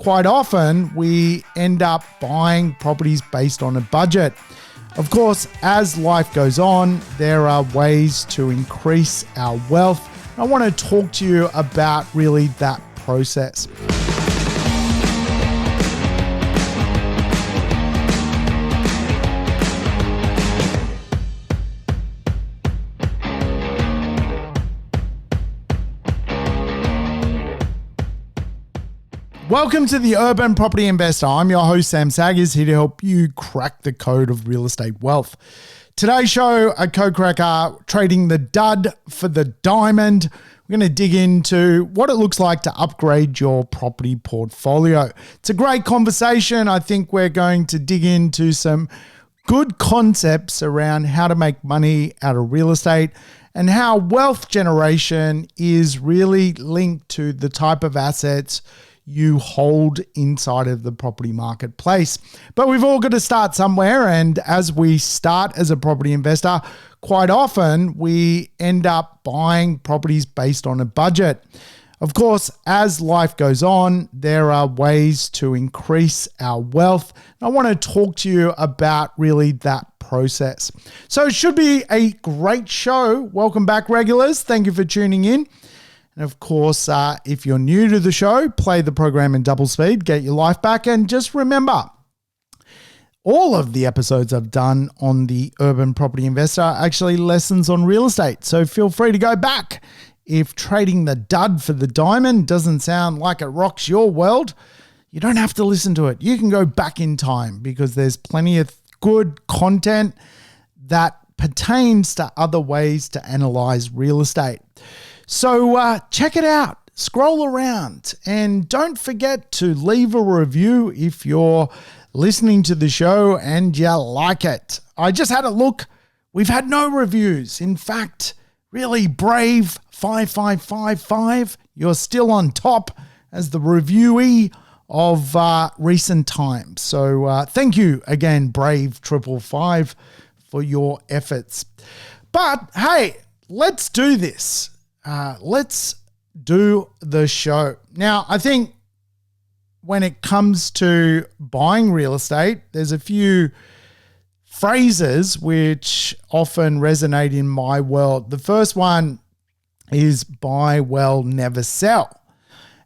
quite often we end up buying properties based on a budget. Of course, as life goes on, there are ways to increase our wealth. I want to talk to you about really that process. Welcome to the Urban Property Investor. I'm your host, Sam Saggers, here to help you crack the code of real estate wealth. Today's show, a code cracker, trading the dud for the diamond. We're going to dig into what it looks like to upgrade your property portfolio. It's a great conversation. I think we're going to dig into some good concepts around how to make money out of real estate and how wealth generation is really linked to the type of assets you hold inside of the property marketplace. But we've all got to start somewhere. And as we start as a property investor, quite often we end up buying properties based on a budget. Of course, as life goes on, there are ways to increase our wealth. I want to talk to you about really that process. So it should be a great show. Welcome back, regulars. Thank you for tuning in. And of course, if you're new to the show, play the program in double speed, get your life back. And just remember, all of the episodes I've done on the Urban Property Investor are actually lessons on real estate. So feel free to go back. If trading the dud for the diamond doesn't sound like it rocks your world, you don't have to listen to it. You can go back in time because there's plenty of good content that pertains to other ways to analyze real estate. So check it out, scroll around, and don't forget to leave a review if you're listening to the show and you like it. I just had a look. We've had no reviews. In fact, really brave 5555. You're still on top as the reviewee of recent times. So thank you again, brave 555, for your efforts. But hey, let's do this. Let's do the show. Now, I think when it comes to buying real estate, there's a few phrases which often resonate in my world. The first one is buy well, never sell.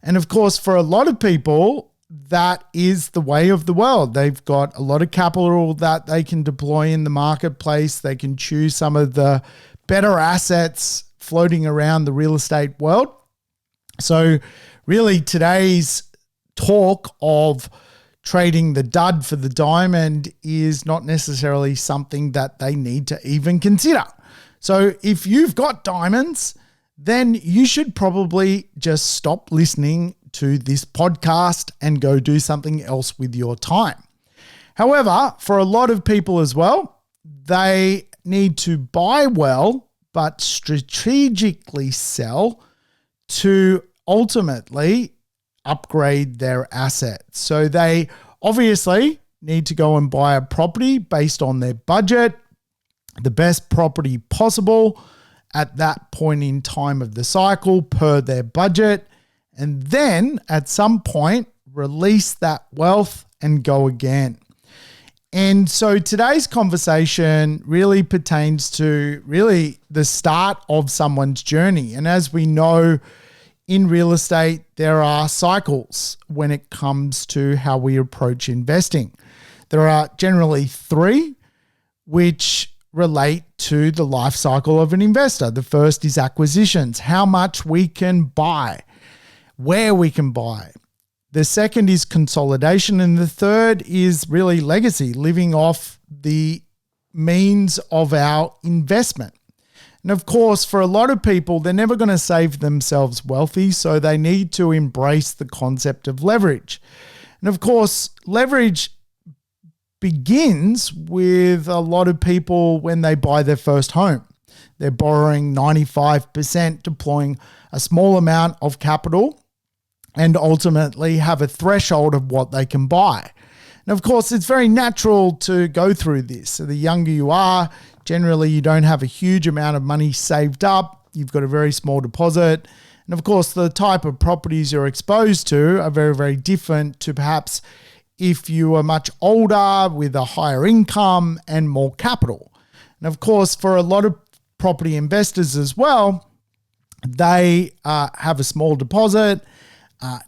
And of course, for a lot of people, that is the way of the world. They've got a lot of capital that they can deploy in the marketplace. They can choose some of the better assets floating around the real estate world. So really today's talk of trading the dud for the diamond is not necessarily something that they need to even consider. So if you've got diamonds, then you should probably just stop listening to this podcast and go do something else with your time. However, for a lot of people as well, they need to buy well, but strategically sell to ultimately upgrade their assets. So they obviously need to go and buy a property based on their budget, the best property possible at that point in time of the cycle per their budget, and then at some point release that wealth and go again. And so today's conversation really pertains to really the start of someone's journey. And as we know in real estate, there are cycles when it comes to how we approach investing. There are generally three which relate to the life cycle of an investor. The first is acquisitions, how much we can buy, where we can buy. The second is consolidation, and the third is really legacy, living off the means of our investment. And of course, for a lot of people, they're never going to save themselves wealthy, so they need to embrace the concept of leverage. And of course, leverage begins with a lot of people when they buy their first home. They're borrowing 95%, deploying a small amount of capital, and ultimately have a threshold of what they can buy. And of course, it's very natural to go through this. So the younger you are, generally you don't have a huge amount of money saved up. You've got a very small deposit. And of course, the type of properties you're exposed to are very, very different to perhaps if you are much older with a higher income and more capital. And of course, for a lot of property investors as well, they have a small deposit,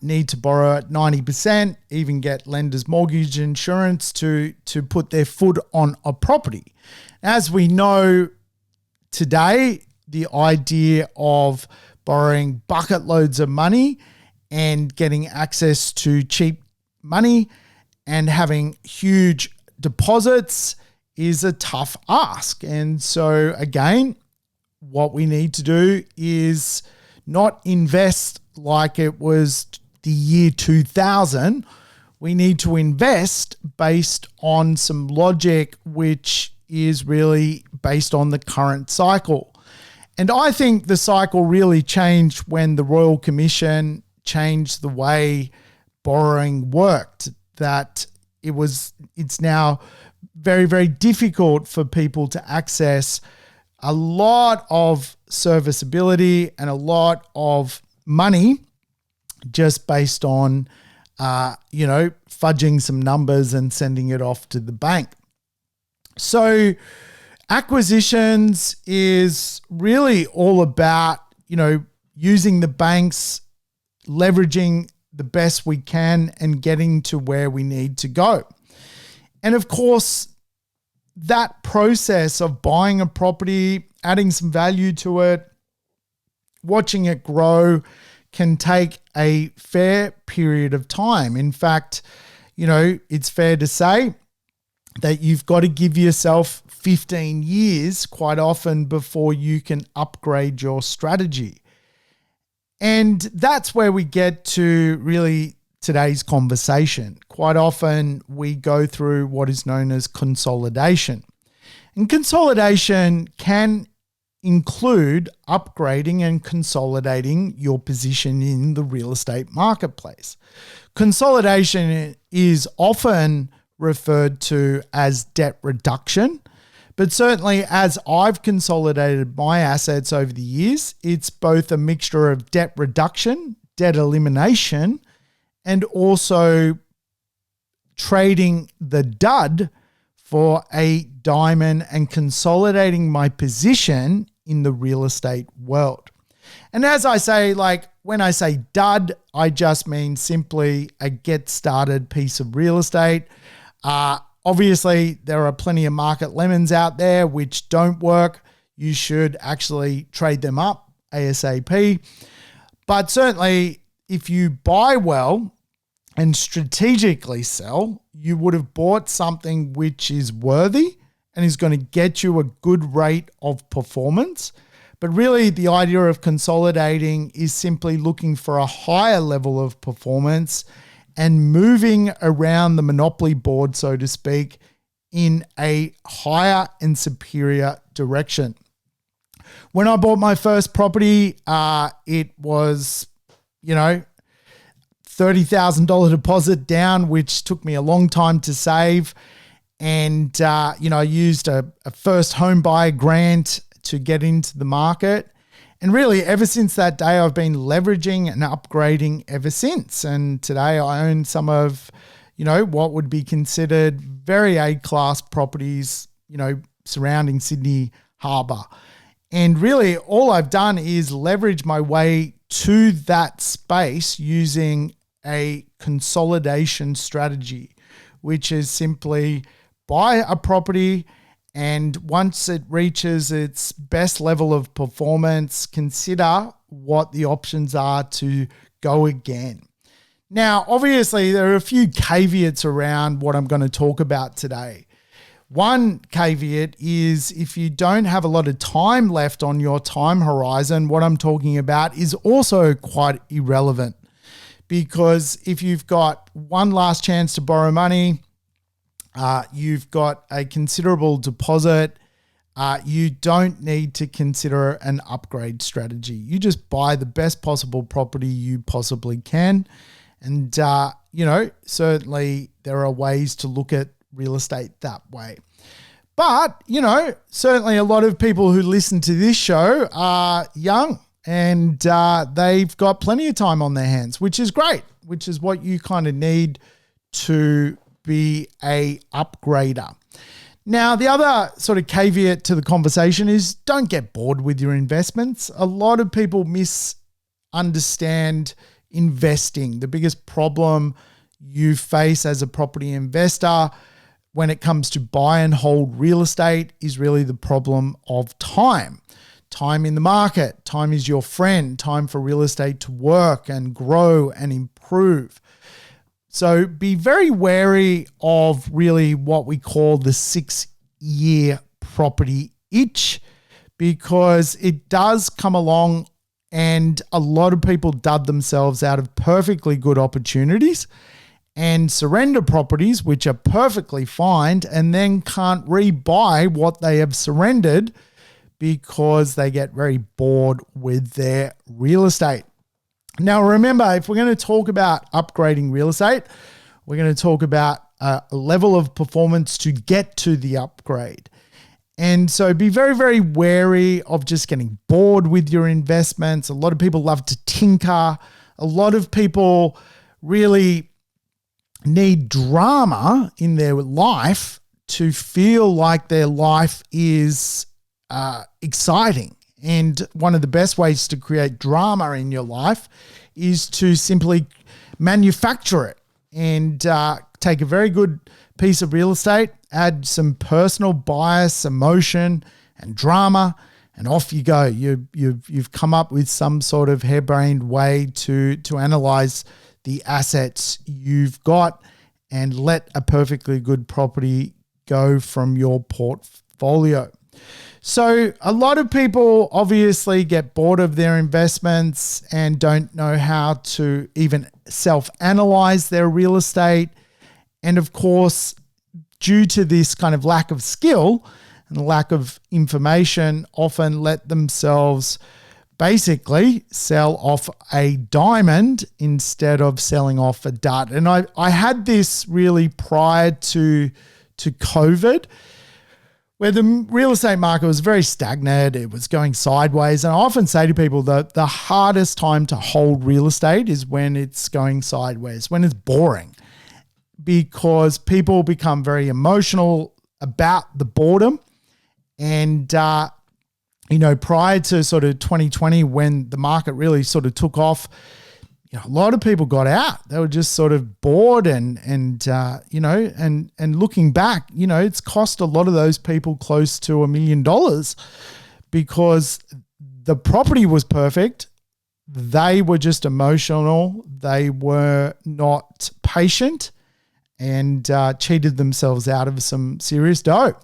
need to borrow at 90%, even get lender's mortgage insurance to put their foot on a property. As we know today, the idea of borrowing bucket loads of money and getting access to cheap money and having huge deposits is a tough ask. And so again, what we need to do is not invest like it was the year 2000. We need to invest based on some logic, which is really based on the current cycle. And I think the cycle really changed when the Royal Commission changed the way borrowing worked, that it's now very, very difficult for people to access a lot of serviceability and a lot of money just based on, fudging some numbers and sending it off to the bank. So acquisitions is really all about, using the banks, leveraging the best we can and getting to where we need to go. And of course, that process of buying a property, adding some value to it, watching it grow can take a fair period of time. In fact, it's fair to say that you've got to give yourself 15 years quite often before you can upgrade your strategy. And that's where we get to really today's conversation. Quite often we go through what is known as consolidation. And consolidation can include upgrading and consolidating your position in the real estate marketplace. Consolidation is often referred to as debt reduction, but certainly as I've consolidated my assets over the years, it's both a mixture of debt reduction, debt elimination, and also trading the dud for a diamond and consolidating my position in the real estate world. And as I say, when I say dud, I just mean simply a get started piece of real estate. Obviously, there are plenty of market lemons out there which don't work. You should actually trade them up ASAP. But certainly, if you buy well and strategically sell, you would have bought something which is worthy and is going to get you a good rate of performance. But really, the idea of consolidating is simply looking for a higher level of performance and moving around the monopoly board, so to speak, in a higher and superior direction. When I bought my first property, it was, $30,000 deposit down, which took me a long time to save. And, I used a first home buyer grant to get into the market. And really, ever since that day, I've been leveraging and upgrading ever since. And today I own some of, what would be considered very A-class properties, surrounding Sydney Harbour. And really, all I've done is leverage my way to that space using a consolidation strategy, which is simply buy a property, and once it reaches its best level of performance, consider what the options are to go again. Now, obviously, there are a few caveats around what I'm going to talk about today. One caveat is if you don't have a lot of time left on your time horizon, what I'm talking about is also quite irrelevant. Because if you've got one last chance to borrow money, you've got a considerable deposit, you don't need to consider an upgrade strategy. You just buy the best possible property you possibly can. And, certainly there are ways to look at real estate that way. But, certainly a lot of people who listen to this show are young and they've got plenty of time on their hands, which is great, which is what you kind of need to be a upgrader. Now, the other sort of caveat to the conversation is don't get bored with your investments. A lot of people misunderstand investing. The biggest problem you face as a property investor when it comes to buy and hold real estate is really the problem of time. Time in the market. Time is your friend. Time for real estate to work and grow and improve. So be very wary of really what we call the 6-year property itch, because it does come along and a lot of people dud themselves out of perfectly good opportunities and surrender properties, which are perfectly fine, and then can't rebuy what they have surrendered because they get very bored with their real estate. Now, remember, if we're going to talk about upgrading real estate, we're going to talk about a level of performance to get to the upgrade. And so be very, very wary of just getting bored with your investments. A lot of people love to tinker. A lot of people really need drama in their life to feel like their life is exciting. And one of the best ways to create drama in your life is to simply manufacture it and take a very good piece of real estate, add some personal bias, emotion, and drama, and off you go. You've come up with some sort of harebrained way to analyze the assets you've got and let a perfectly good property go from your portfolio. So a lot of people obviously get bored of their investments and don't know how to even self-analyze their real estate. And of course, due to this kind of lack of skill and lack of information, often let themselves basically sell off a diamond instead of selling off a dud. And I had this really prior to COVID, where the real estate market was very stagnant. It was going sideways. And I often say to people that the hardest time to hold real estate is when it's going sideways, when it's boring, because people become very emotional about the boredom. And, prior to sort of 2020, when the market really sort of took off, a lot of people got out. They were just sort of bored and looking back, it's cost a lot of those people close to $1 million because the property was perfect. They were just emotional. They were not patient and cheated themselves out of some serious dough.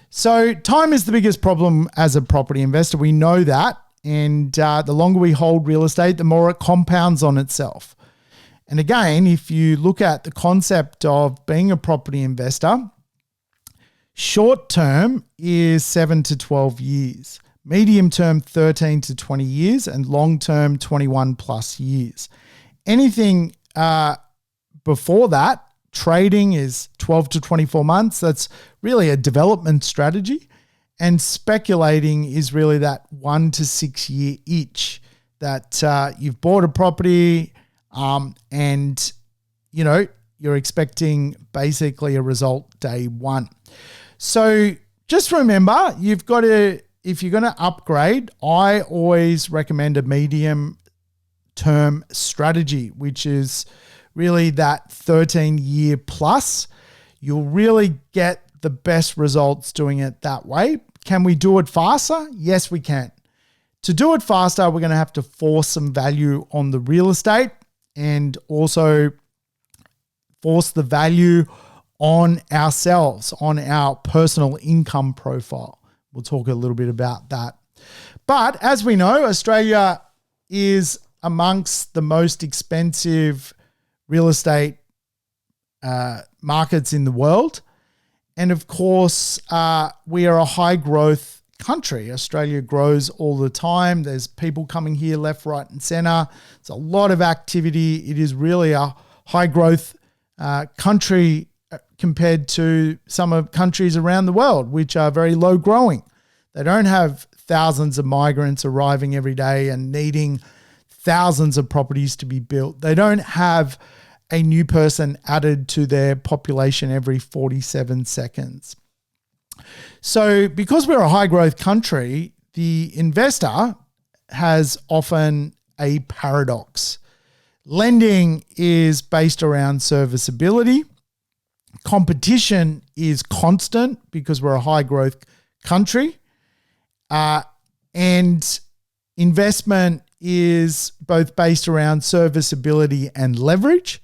So time is the biggest problem as a property investor. We know that. And the longer we hold real estate, the more it compounds on itself. And again, if you look at the concept of being a property investor, short term is 7 to 12 years, medium term 13 to 20 years, and long term 21 plus years. Anything before that, trading is 12 to 24 months. That's really a development strategy. And speculating is really that 1 to 6 year itch that you've bought a property and you're expecting basically a result day one. So just remember, if you're going to upgrade, I always recommend a medium term strategy, which is really that 13-year plus. You'll really get the best results doing it that way. Can we do it faster? Yes, we can. To do it faster, we're going to have to force some value on the real estate and also force the value on ourselves, on our personal income profile. We'll talk a little bit about that. But as we know, Australia is amongst the most expensive real estate markets in the world. And of course, we are a high growth country. Australia grows all the time. There's people coming here left, right, and center. It's a lot of activity. It is really a high growth country compared to some of countries around the world, which are very low growing. They don't have thousands of migrants arriving every day and needing thousands of properties to be built. They don't have a new person added to their population every 47 seconds. So because we're a high growth country, the investor has often a paradox. Lending is based around serviceability. Competition is constant because we're a high growth country. And investment is both based around serviceability and leverage.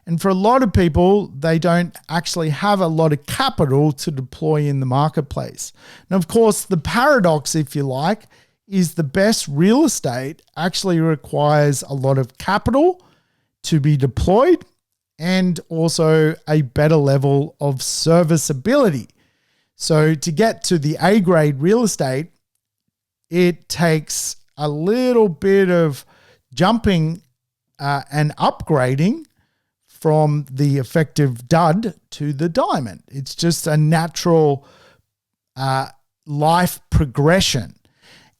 And for a lot of people, they don't actually have a lot of capital to deploy in the marketplace. And of course, the paradox, if you like, is the best real estate actually requires a lot of capital to be deployed and also a better level of serviceability. So to get to the A-grade real estate, it takes a little bit of jumping and upgrading from the effective dud to the diamond. It's just a natural life progression.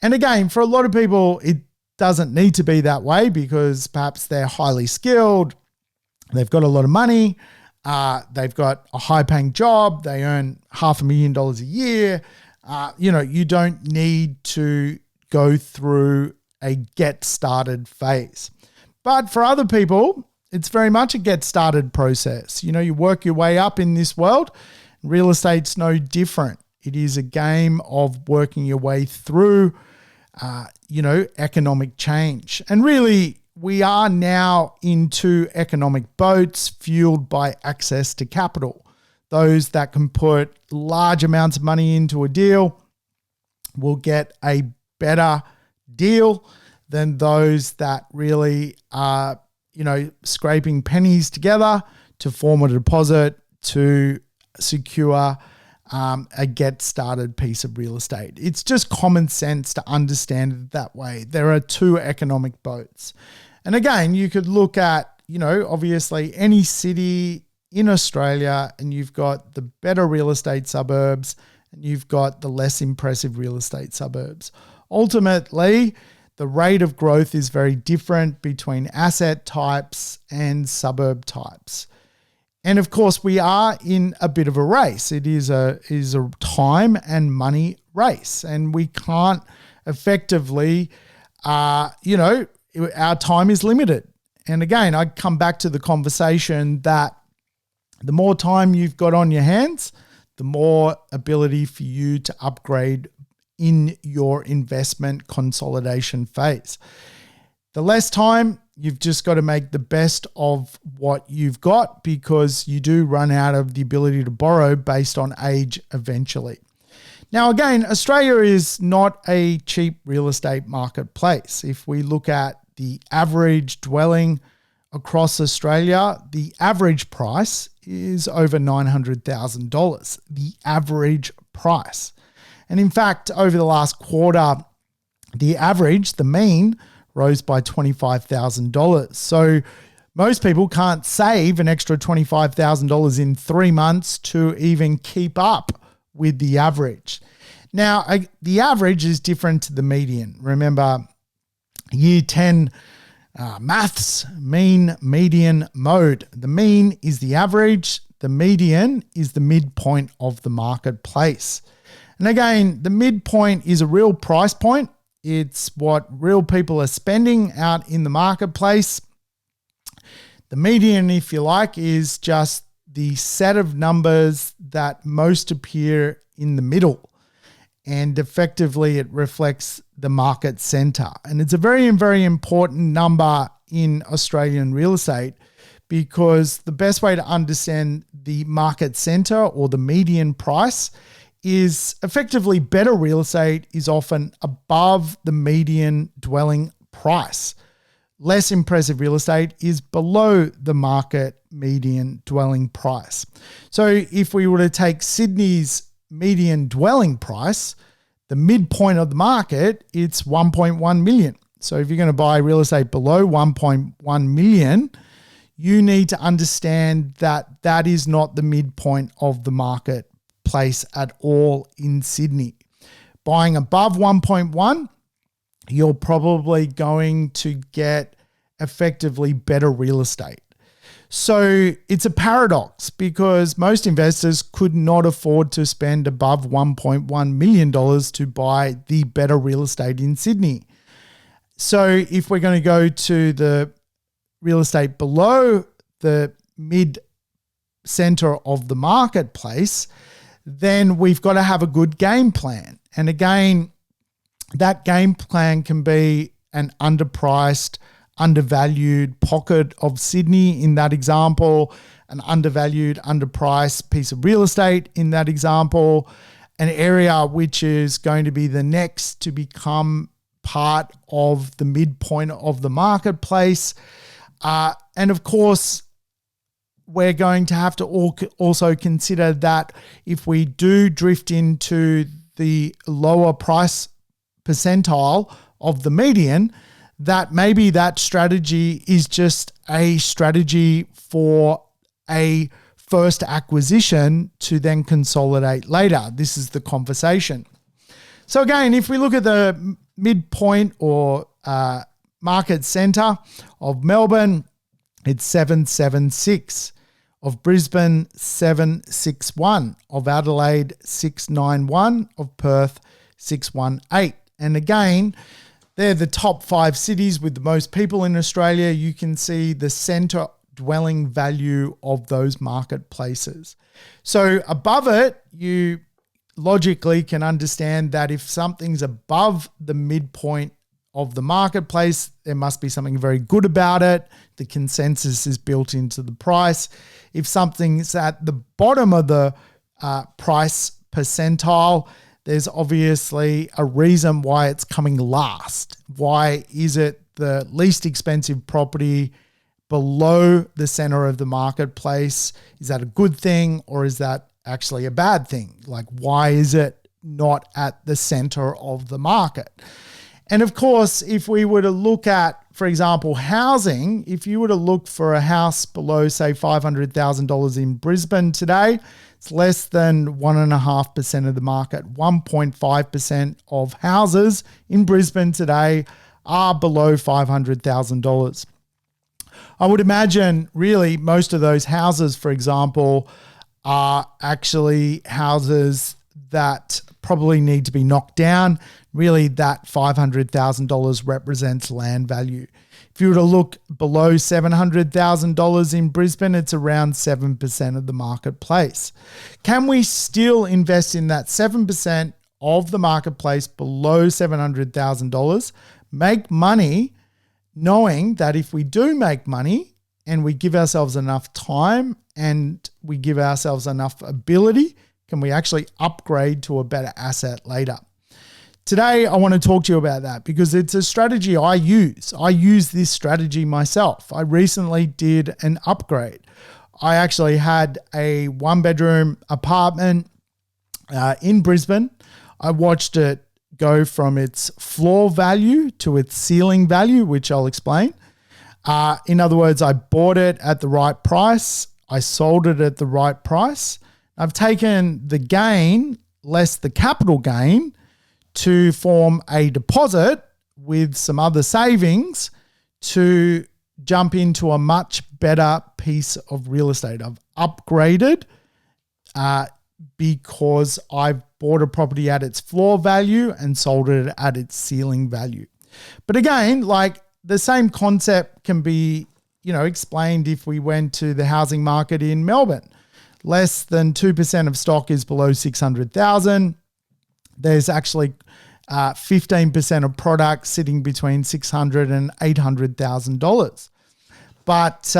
And again, for a lot of people, it doesn't need to be that way because perhaps they're highly skilled, they've got a lot of money, they've got a high-paying job, they earn $500,000 a year. You don't need to go through a get-started phase. But for other people, it's very much a get-started process. You work your way up in this world. Real estate's no different. It is a game of working your way through, economic change. And really, we are now into economic boats fueled by access to capital. Those that can put large amounts of money into a deal will get a better deal than those that really are, scraping pennies together to form a deposit to secure a get-started piece of real estate. It's just common sense to understand it that way. There are two economic boats. And again, you could look at, obviously any city in Australia and you've got the better real estate suburbs and you've got the less impressive real estate suburbs. Ultimately, the rate of growth is very different between asset types and suburb types. And of course, we are in a bit of a race. It is a time and money race. And we can't effectively, our time is limited. And again, I come back to the conversation that the more time you've got on your hands, the more ability for you to upgrade in your investment consolidation phase. The less time, you've just got to make the best of what you've got because you do run out of the ability to borrow based on age eventually. Now, again, Australia is not a cheap real estate marketplace. If we look at the average dwelling across Australia, the average price is over $900,000, the average price. And in fact, over the last quarter, the mean, rose by $25,000. So most people can't save an extra $25,000 in 3 months to even keep up with the average. Now, the average is different to the median. Remember, year 10 maths, mean, median, mode. The mean is the average. The median is the midpoint of the marketplace. And again, the midpoint is a real price point. It's what real people are spending out in the marketplace. The median, if you like, is just the set of numbers that most appear in the middle. And effectively, it reflects the market center. And it's a very, very important number in Australian real estate because the best way to understand the market center or the median price is effectively better real estate is often above the median dwelling price. Less impressive real estate is below the market median dwelling price. So if we were to take Sydney's median dwelling price, the midpoint of the market, it's 1.1 million. So if you're going to buy real estate below 1.1 million, you need to understand that that is not the midpoint of the marketplace at all in Sydney. Buying above 1.1, you're probably going to get effectively better real estate. So it's a paradox because most investors could not afford to spend above $1.1 million to buy the better real estate in Sydney. So if we're going to go to the real estate below the mid-center of the marketplace, then we've got to have a good game plan. And again, that game plan can be an underpriced, undervalued pocket of Sydney in that example, an undervalued, underpriced piece of real estate in that example, an area which is going to be the next to become part of the midpoint of the marketplace. And of course, we're going to have to also consider that if we do drift into the lower price percentile of the median, that maybe that strategy is just a strategy for a first acquisition to then consolidate later. This is the conversation. So again, if we look at the midpoint or market center of Melbourne, it's 776. Of Brisbane, 761. Of Adelaide, 691. Of Perth, 618. And again, they're the top 5 cities with the most people in Australia. You can see the center dwelling value of those marketplaces. So above it, you logically can understand that if something's above the midpoint of the marketplace, there must be something very good about it. The consensus is built into the price. If something's at the bottom of the price percentile, there's obviously a reason why it's coming last. Why is it the least expensive property below the center of the marketplace? Is that a good thing or is that actually a bad thing? Like, why is it not at the center of the market? And of course, if we were to look at, for example, housing, if you were to look for a house below, say, $500,000 in Brisbane today, it's less than 1.5% of the market. 1.5% of houses in Brisbane today are below $500,000. I would imagine really most of those houses, for example, are actually houses that probably need to be knocked down. Really, that $500,000 represents land value. If you were to look below $700,000 in Brisbane, it's around 7% of the marketplace. Can we still invest in that 7% of the marketplace below $700,000, make money, knowing that if we do make money and we give ourselves enough time and we give ourselves enough ability, can we actually upgrade to a better asset later? Today, I want to talk to you about that because it's a strategy I use. I use this strategy myself. I recently did an upgrade. I actually had a 1-bedroom apartment in Brisbane. I watched it go from its floor value to its ceiling value, which I'll explain. In other words, I bought it at the right price. I sold it at the right price. I've taken the gain less the capital gain to form a deposit with some other savings to jump into a much better piece of real estate. I've upgraded because I've bought a property at its floor value and sold it at its ceiling value. But again, like the same concept can be, explained if we went to the housing market in Melbourne. Less than 2% of stock is below 600,000. There's actually 15% of product sitting between $600,000 and $800,000. But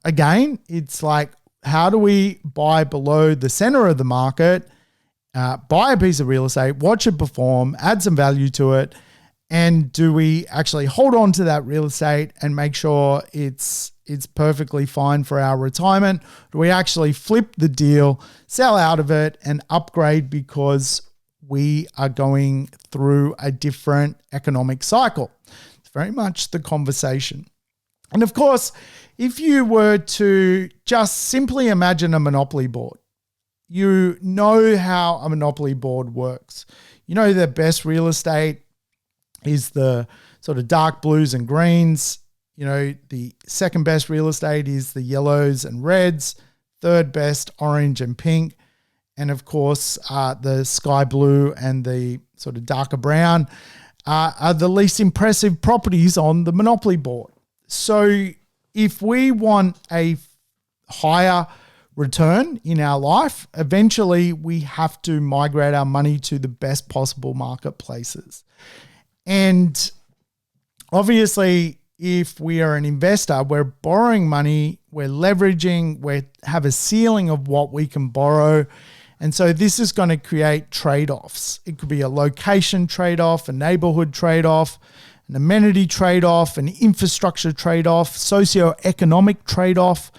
again, it's like, how do we buy below the center of the market, buy a piece of real estate, watch it perform, add some value to it, and do we actually hold on to that real estate and make sure it's perfectly fine for our retirement? Do we actually flip the deal, sell out of it, and upgrade because we are going through a different economic cycle? It's very much the conversation. And of course, if you were to just simply imagine a Monopoly board, you know how a monopoly board works. You know the best real estate is the sort of dark blues and greens. You know, the second best real estate is the yellows and reds, third best orange and pink, and of course the sky blue and the sort of darker brown are the least impressive properties on the monopoly board. So if we want a higher return in our life, eventually we have to migrate our money to the best possible marketplaces. And obviously, if we are an investor, we're borrowing money, we're leveraging, we have a ceiling of what we can borrow. And so this is going to create trade-offs. It could be a location trade-off, a neighborhood trade-off, an amenity trade-off, an infrastructure trade-off, socioeconomic trade-off,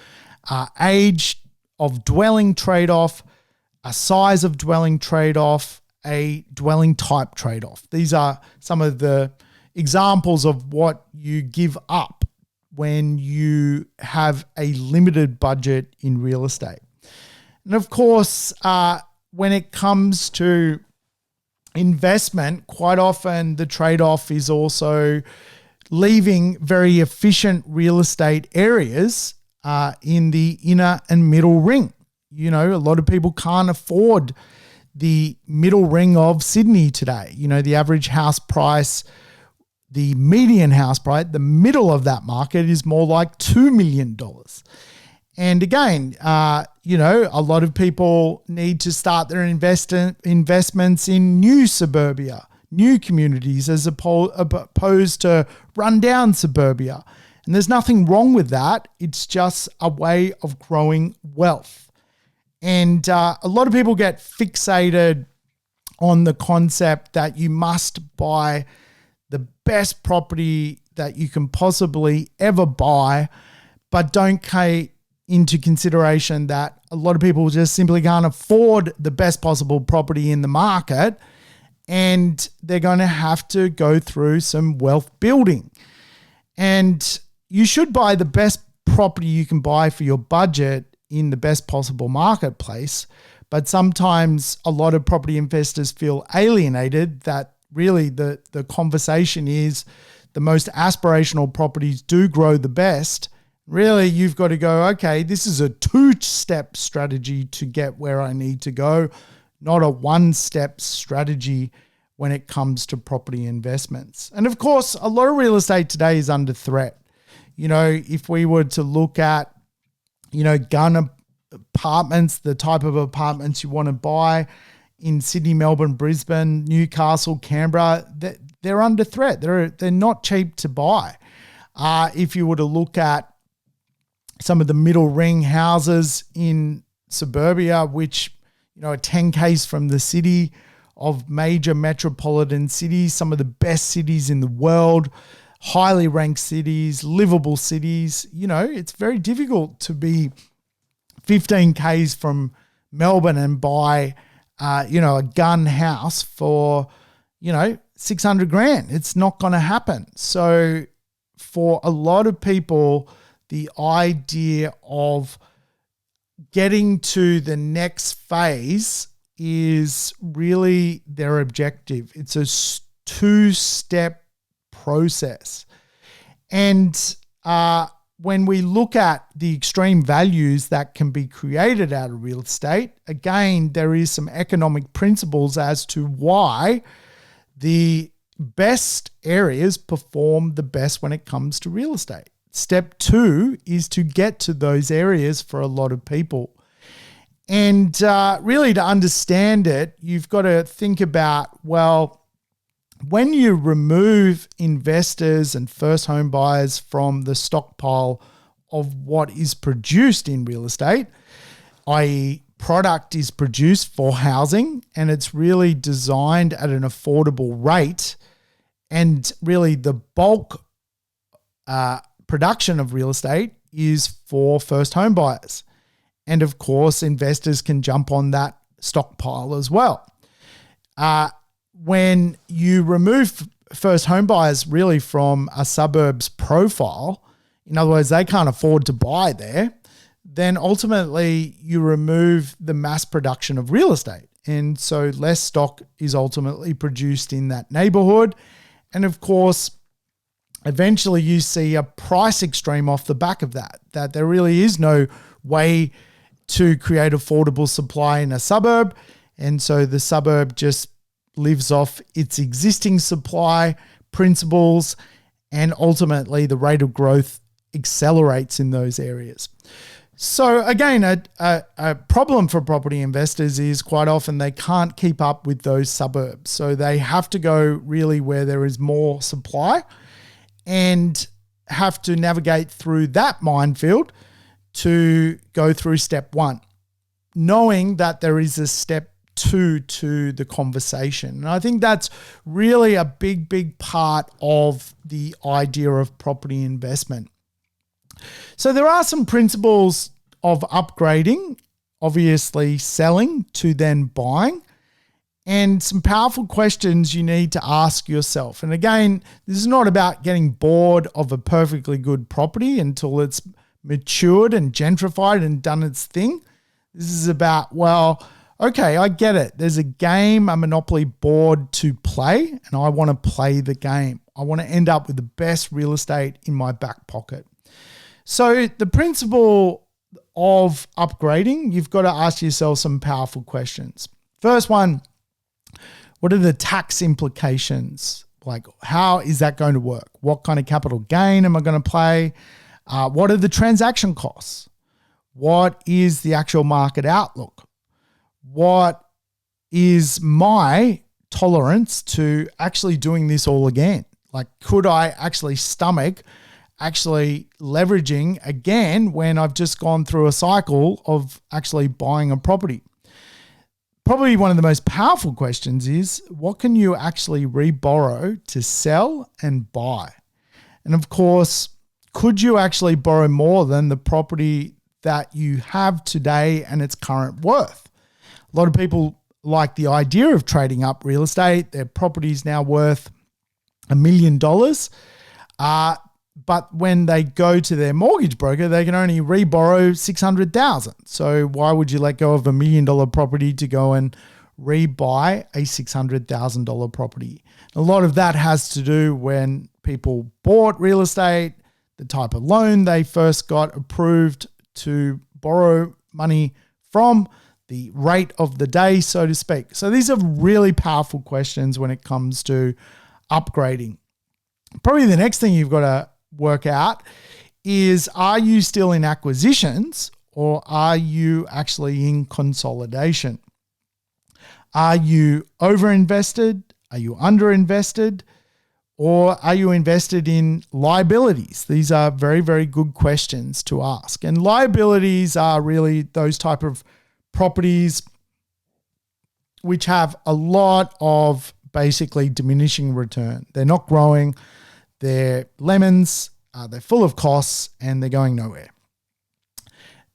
age of dwelling trade-off, a size of dwelling trade-off, a dwelling type trade-off. These are some of the examples of what you give up when you have a limited budget in real estate. And of course, when it comes to investment, quite often the trade-off is also leaving very efficient real estate areas in the inner and middle ring. You know, a lot of people can't afford the middle ring of Sydney today. You know, the average house price, the median house price, the middle of that market is more like $2 million. And again, you know, a lot of people need to start their investments in new suburbia, new communities, as opposed to rundown suburbia. And there's nothing wrong with that. It's just a way of growing wealth. And a lot of people get fixated on the concept that you must buy the best property that you can possibly ever buy, but don't take into consideration that a lot of people just simply can't afford the best possible property in the market, and they're going to have to go through some wealth building. And you should buy the best property you can buy for your budget in the best possible marketplace. But sometimes a lot of property investors feel alienated that really the conversation is the most aspirational properties do grow the best. Really, you've got to go, okay, this is a two-step strategy to get where I need to go, not a one-step strategy when it comes to property investments. And of course, a lot of real estate today is under threat. You know, if we were to look at, you know, gun apartments, the type of apartments you want to buy in Sydney, Melbourne, Brisbane, Newcastle, Canberra, they're under threat. They're not cheap to buy. If you were to look at some of the middle ring houses in suburbia, which, you know, are 10 k's from the city of major metropolitan cities, some of the best cities in the world, highly ranked cities, livable cities. You know, it's very difficult to be 15 k's from Melbourne and buy, you know, a gun house for, you know, 600 grand. It's not going to happen. So for a lot of people, the idea of getting to the next phase is really their objective. It's a two-step process. And when we look at the extreme values that can be created out of real estate, again, there is some economic principles as to why the best areas perform the best when it comes to real estate. Step 2 is to get to those areas for a lot of people. And really to understand it, you've got to think about, well, when you remove investors and first home buyers from the stockpile of what is produced in real estate, i.e. product is produced for housing and it's really designed at an affordable rate, and really the bulk production of real estate is for first home buyers. And of course, investors can jump on that stockpile as well. When you remove first home buyers really from a suburb's profile, in other words, they can't afford to buy there, then ultimately you remove the mass production of real estate. And so less stock is ultimately produced in that neighborhood. And of course, eventually you see a price extreme off the back of that, that there really is no way to create affordable supply in a suburb. And so the suburb just lives off its existing supply principles, and ultimately the rate of growth accelerates in those areas. So again, a problem for property investors is quite often they can't keep up with those suburbs. So they have to go really where there is more supply and have to navigate through that minefield to go through step one, knowing that there is a step two to the conversation. And I think that's really a big part of the idea of property investment. So there are some principles of upgrading, obviously selling to then buying, and some powerful questions you need to ask yourself. And again, this is not about getting bored of a perfectly good property until it's matured and gentrified and done its thing. This is about, well, okay, I get it. There's a game, a Monopoly board to play, and I want to play the game. I want to end up with the best real estate in my back pocket. So the principle of upgrading, you've got to ask yourself some powerful questions. First one, what are the tax implications? Like, how is that going to work? What kind of capital gain am I going to pay? What are the transaction costs? What is the actual market outlook? What is my tolerance to actually doing this all again? Like, could I actually stomach actually leveraging again when I've just gone through a cycle of actually buying a property? Probably one of the most powerful questions is, what can you actually reborrow to sell and buy? And of course, could you actually borrow more than the property that you have today and its current worth? A lot of people like the idea of trading up real estate. Their property is now worth $1 million. But when they go to their mortgage broker, they can only reborrow $600,000. So why would you let go of $1 million property to go and rebuy a $600,000 property? A lot of that has to do when people bought real estate, the type of loan they first got approved to borrow money from, the rate of the day, so to speak. So these are really powerful questions when it comes to upgrading. Probably the next thing you've got to work out is, are you still in acquisitions or are you actually in consolidation? Are you overinvested? Are you underinvested? Or are you invested in liabilities? These are very, very good questions to ask. And liabilities are really those type of properties which have a lot of basically diminishing return. They're not growing. They're lemons, they're full of costs, and they're going nowhere.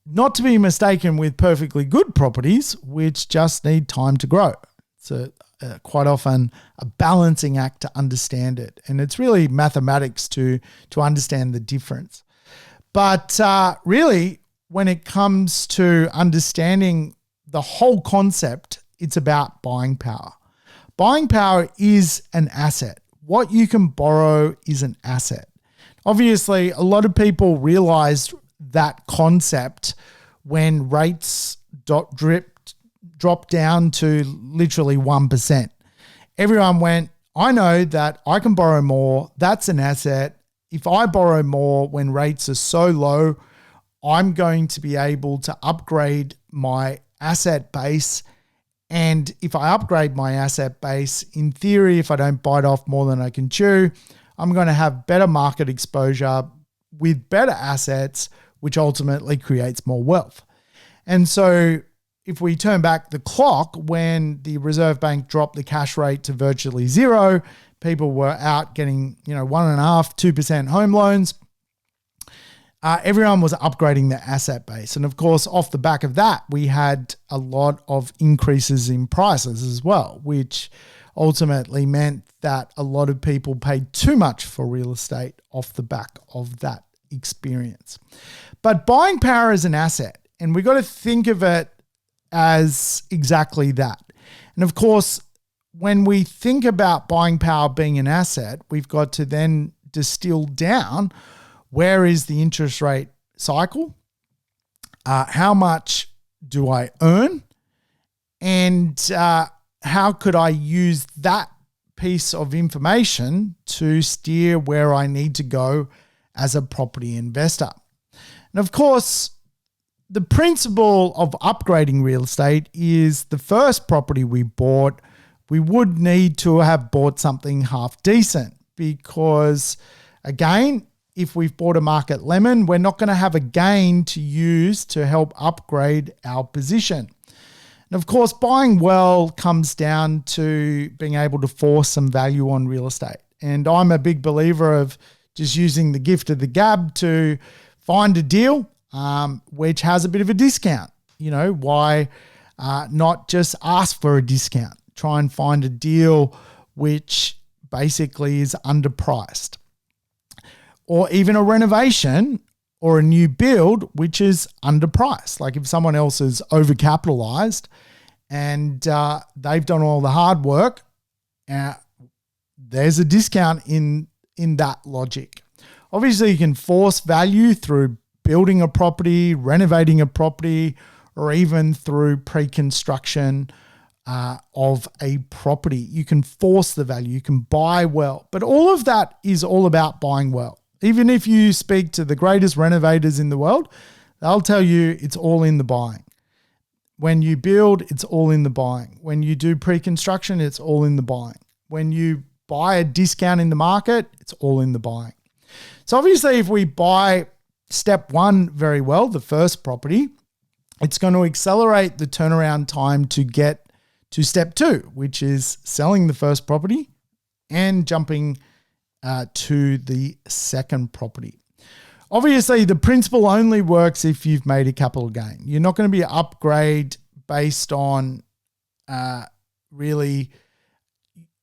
Not to be mistaken with perfectly good properties, which just need time to grow. It's quite often a balancing act to understand it. And it's really mathematics to understand the difference. But really, when it comes to understanding the whole concept, it's about buying power. Buying power is an asset. What you can borrow is an asset. Obviously, a lot of people realized that concept when rates dropped down to literally 1%. Everyone went, I know that I can borrow more. That's an asset. If I borrow more when rates are so low, I'm going to be able to upgrade my asset base. And if I upgrade my asset base, in theory, if I don't bite off more than I can chew, I'm going to have better market exposure with better assets, which ultimately creates more wealth. And so if we turn back the clock, when the Reserve Bank dropped the cash rate to virtually zero, people were out getting 1.5%, 2% home loans. Everyone was upgrading their asset base. And of course, off the back of that, we had a lot of increases in prices as well, which ultimately meant that a lot of people paid too much for real estate off the back of that experience. But buying power is an asset, and we've got to think of it as exactly that. And of course, when we think about buying power being an asset, we've got to then distill down where is the interest rate cycle, how much do I earn, and how could I use that piece of information to steer where I need to go as a property investor. And of course, the principle of upgrading real estate is the first property we bought, we would need to have bought something half decent, because again, if we've bought a market lemon, we're not going to have a gain to use to help upgrade our position. And of course, buying well comes down to being able to force some value on real estate. And I'm a big believer of just using the gift of the gab to find a deal which has a bit of a discount. You know, why not just ask for a discount? Try and find a deal which basically is underpriced. Or even a renovation or a new build which is underpriced. Like if someone else is overcapitalized and they've done all the hard work, there's a discount in that logic. Obviously, you can force value through building a property, renovating a property, or even through pre-construction of a property. You can force the value, you can buy well. But all of that is all about buying well. Even if you speak to the greatest renovators in the world, they'll tell you it's all in the buying. When you build, it's all in the buying. When you do pre-construction, it's all in the buying. When you buy a discount in the market, it's all in the buying. So obviously, if we buy step one very well, the first property, it's going to accelerate the turnaround time to get to step two, which is selling the first property and jumping to the second property. Obviously, the principle only works if you've made a capital gain. You're not going to be an upgrade based on really,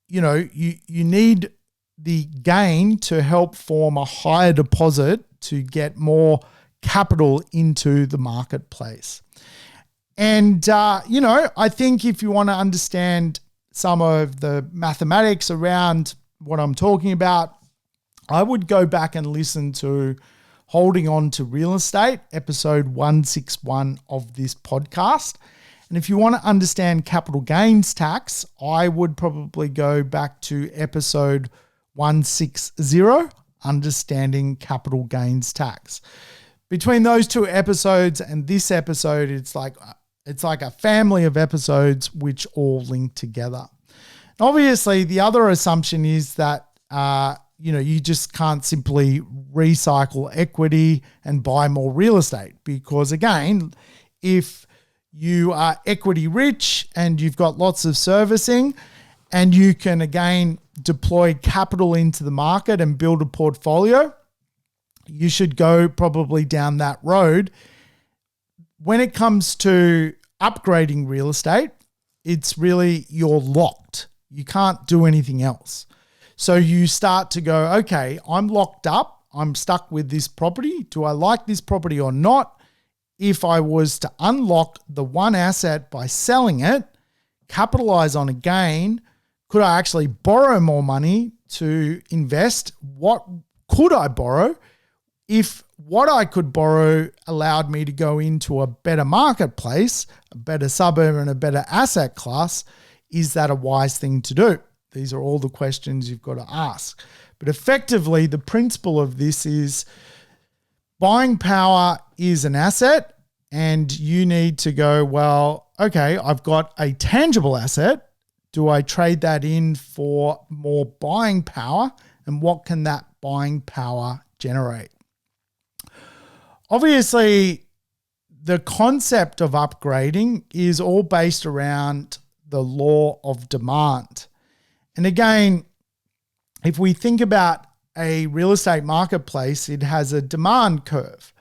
you know, you need the gain to help form a higher deposit to get more capital into the marketplace. And, you know, I think if you want to understand some of the mathematics around what I'm talking about, I would go back and listen to Holding On to Real Estate, episode 161 of this podcast. And if you want to understand capital gains tax, I would probably go back to episode 160, Understanding Capital Gains Tax. Between those two episodes and this episode, it's like a family of episodes which all link together. Obviously, the other assumption is that you just can't simply recycle equity and buy more real estate, because again, if you are equity rich and you've got lots of servicing and you can again deploy capital into the market and build a portfolio, you should go probably down that road. When it comes to upgrading real estate, it's really you're locked. You can't do anything else. So you start to go, okay, I'm locked up. I'm stuck with this property. Do I like this property or not? If I was to unlock the one asset by selling it, capitalize on a gain, could I actually borrow more money to invest? What could I borrow? If what I could borrow allowed me to go into a better marketplace, a better suburb and a better asset class, is that a wise thing to do? These are all the questions you've got to ask. But effectively, the principle of this is buying power is an asset, and you need to go, well, okay, I've got a tangible asset. Do I trade that in for more buying power? And what can that buying power generate? Obviously, the concept of upgrading is all based around the law of demand. And again, if we think about a real estate marketplace, it has a demand curve.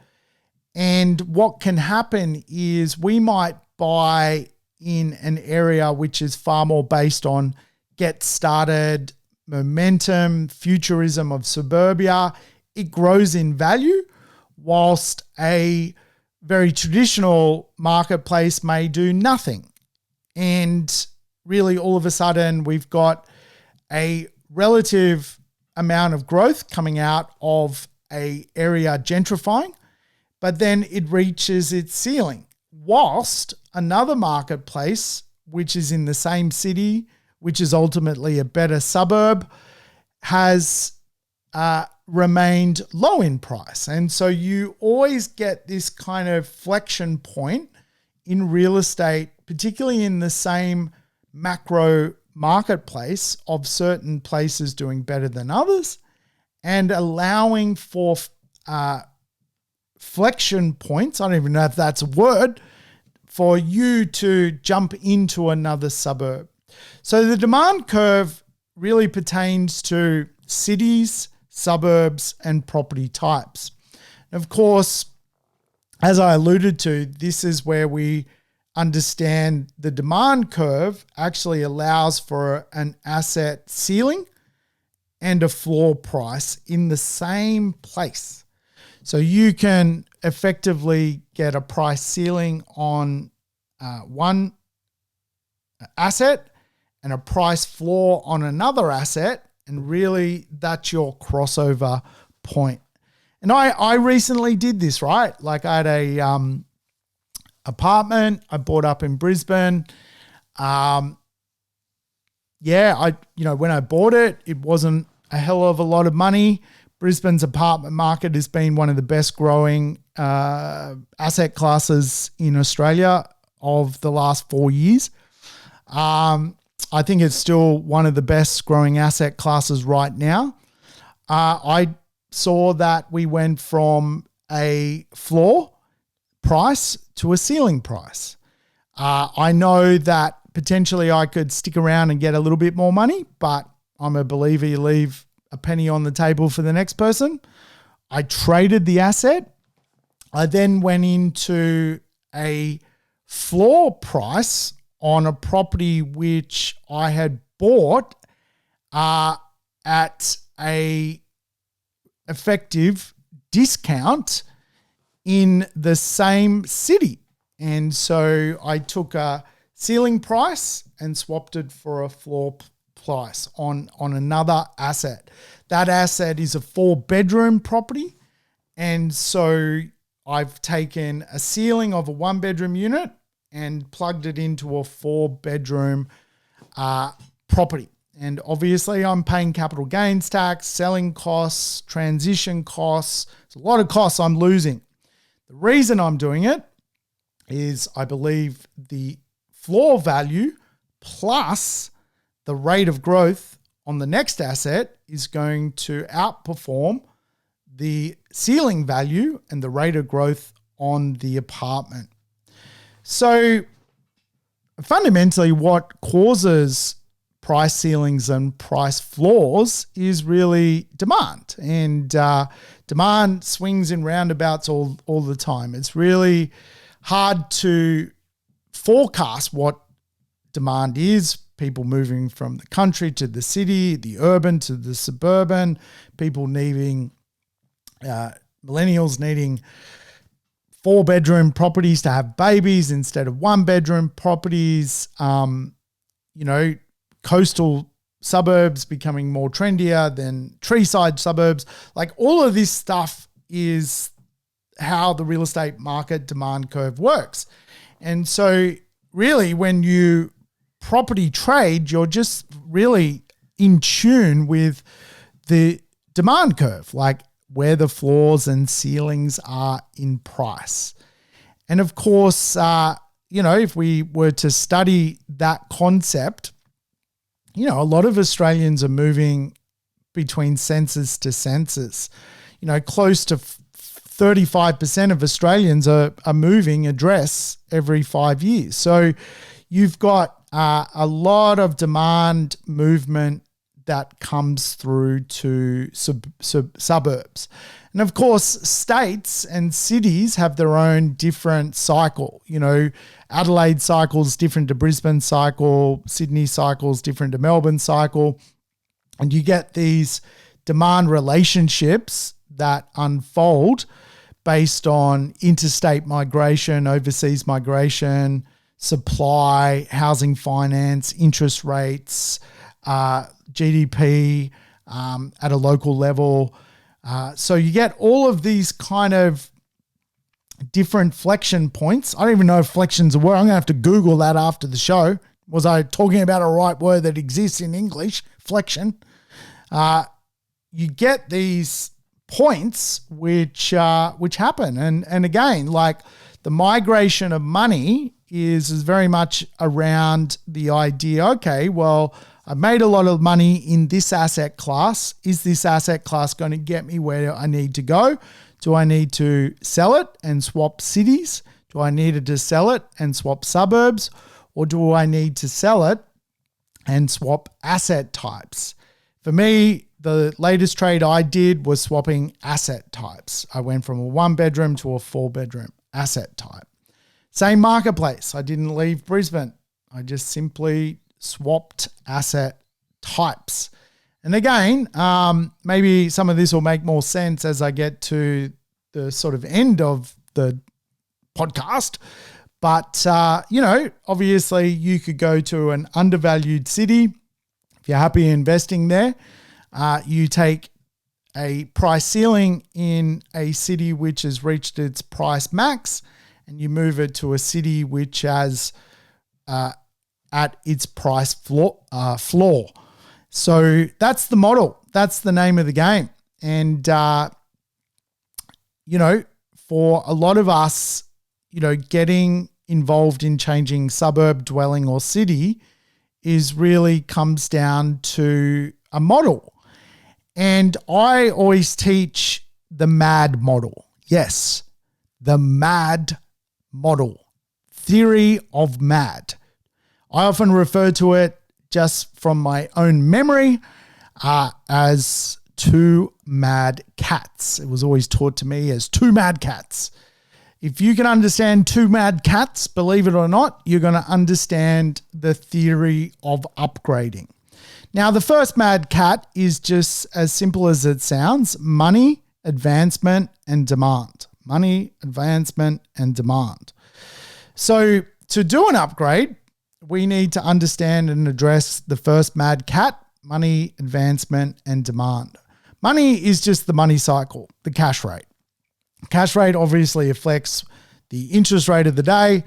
And what can happen is we might buy in an area which is far more based on get started, momentum, futurism of suburbia. It grows in value. whilst a very traditional marketplace may do nothing. And really all of a sudden we've got a relative amount of growth coming out of a area gentrifying, but then it reaches its ceiling. Whilst another marketplace, which is in the same city, which is ultimately a better suburb, has remained low in price. And so you always get this kind of flexion point in real estate, particularly in the same macro marketplace of certain places doing better than others, and allowing for flexion points, I don't even know if that's a word, for you to jump into another suburb. So the demand curve really pertains to cities, suburbs, and property types. And of course, as I alluded to, this is where we understand the demand curve actually allows for an asset ceiling and a floor price in the same place. So you can effectively get a price ceiling on one asset and a price floor on another asset, and really that's your crossover point. And I recently did this, right? Like I had a apartment I bought up in Brisbane. When I bought it, it wasn't a hell of a lot of money. Brisbane's apartment market has been one of the best growing asset classes in Australia of the last 4 years. I think it's still one of the best growing asset classes right now. I saw that we went from a floor price to a ceiling price. I know that potentially I could stick around and get a little bit more money, but I'm a believer you leave a penny on the table for the next person. I traded the asset. I then went into a floor price on a property which I had bought at a effective discount in the same city. And so I took a ceiling price and swapped it for a floor price on another asset. That asset is a 4-bedroom property. And so I've taken a ceiling of a 1-bedroom unit and plugged it into a 4-bedroom property. And obviously I'm paying capital gains tax, selling costs, transition costs. There's a lot of costs I'm losing. The reason I'm doing it is I believe the floor value plus the rate of growth on the next asset is going to outperform the ceiling value and the rate of growth on the apartment. So fundamentally what causes price ceilings and price floors is really demand. And demand swings in roundabouts all the time. It's really hard to forecast what demand is. People moving from the country to the city, the urban to the suburban, people needing, millennials needing 4-bedroom properties to have babies instead of 1-bedroom properties, coastal suburbs becoming more trendier than treeside suburbs. Like all of this stuff is how the real estate market demand curve works. And so really when you property trade, you're just really in tune with the demand curve, like where the floors and ceilings are in price. And of course, if we were to study that concept, a lot of Australians are moving between census to census. Close to 35% of Australians are moving address every 5 years. So you've got a lot of demand movement that comes through to suburbs. And of course, states and cities have their own different cycle. Adelaide cycle's different to Brisbane cycle, Sydney cycle's different to Melbourne cycle. And you get these demand relationships that unfold based on interstate migration, overseas migration, supply, housing finance, interest rates, GDP at a local level. So you get all of these kind of different flexion points. I don't even know if flexion's a word. I'm going to have to Google that after the show. Was I talking about a right word that exists in English? Flexion. You get these points which happen. And again, like the migration of money is very much around the idea, okay, well, I've made a lot of money in this asset class. Is this asset class going to get me where I need to go? Do I need to sell it and swap cities? Do I need to sell it and swap suburbs? Or do I need to sell it and swap asset types? For me, the latest trade I did was swapping asset types. I went from a 1-bedroom to a 4-bedroom asset type. Same marketplace. I didn't leave Brisbane. I just simply swapped asset types. And again, maybe some of this will make more sense as I get to the sort of end of the podcast. But, obviously you could go to an undervalued city. If you're happy investing there, you take a price ceiling in a city which has reached its price max, and you move it to a city which has at its price floor. So that's the model. That's the name of the game. And, for a lot of us, getting involved in changing suburb, dwelling, or city is really comes down to a model. And I always teach the MAD model. Yes, the MAD model, theory of MAD. I often refer to it just from my own memory as two mad cats. It was always taught to me as two mad cats. If you can understand two mad cats, believe it or not, you're going to understand the theory of upgrading. Now, the first mad cat is just as simple as it sounds: money, advancement, and demand. Money, advancement, and demand. So to do an upgrade, we need to understand and address the first mad cat: money, advancement, and demand. Money is just the money cycle, the cash rate. Cash rate obviously affects the interest rate of the day.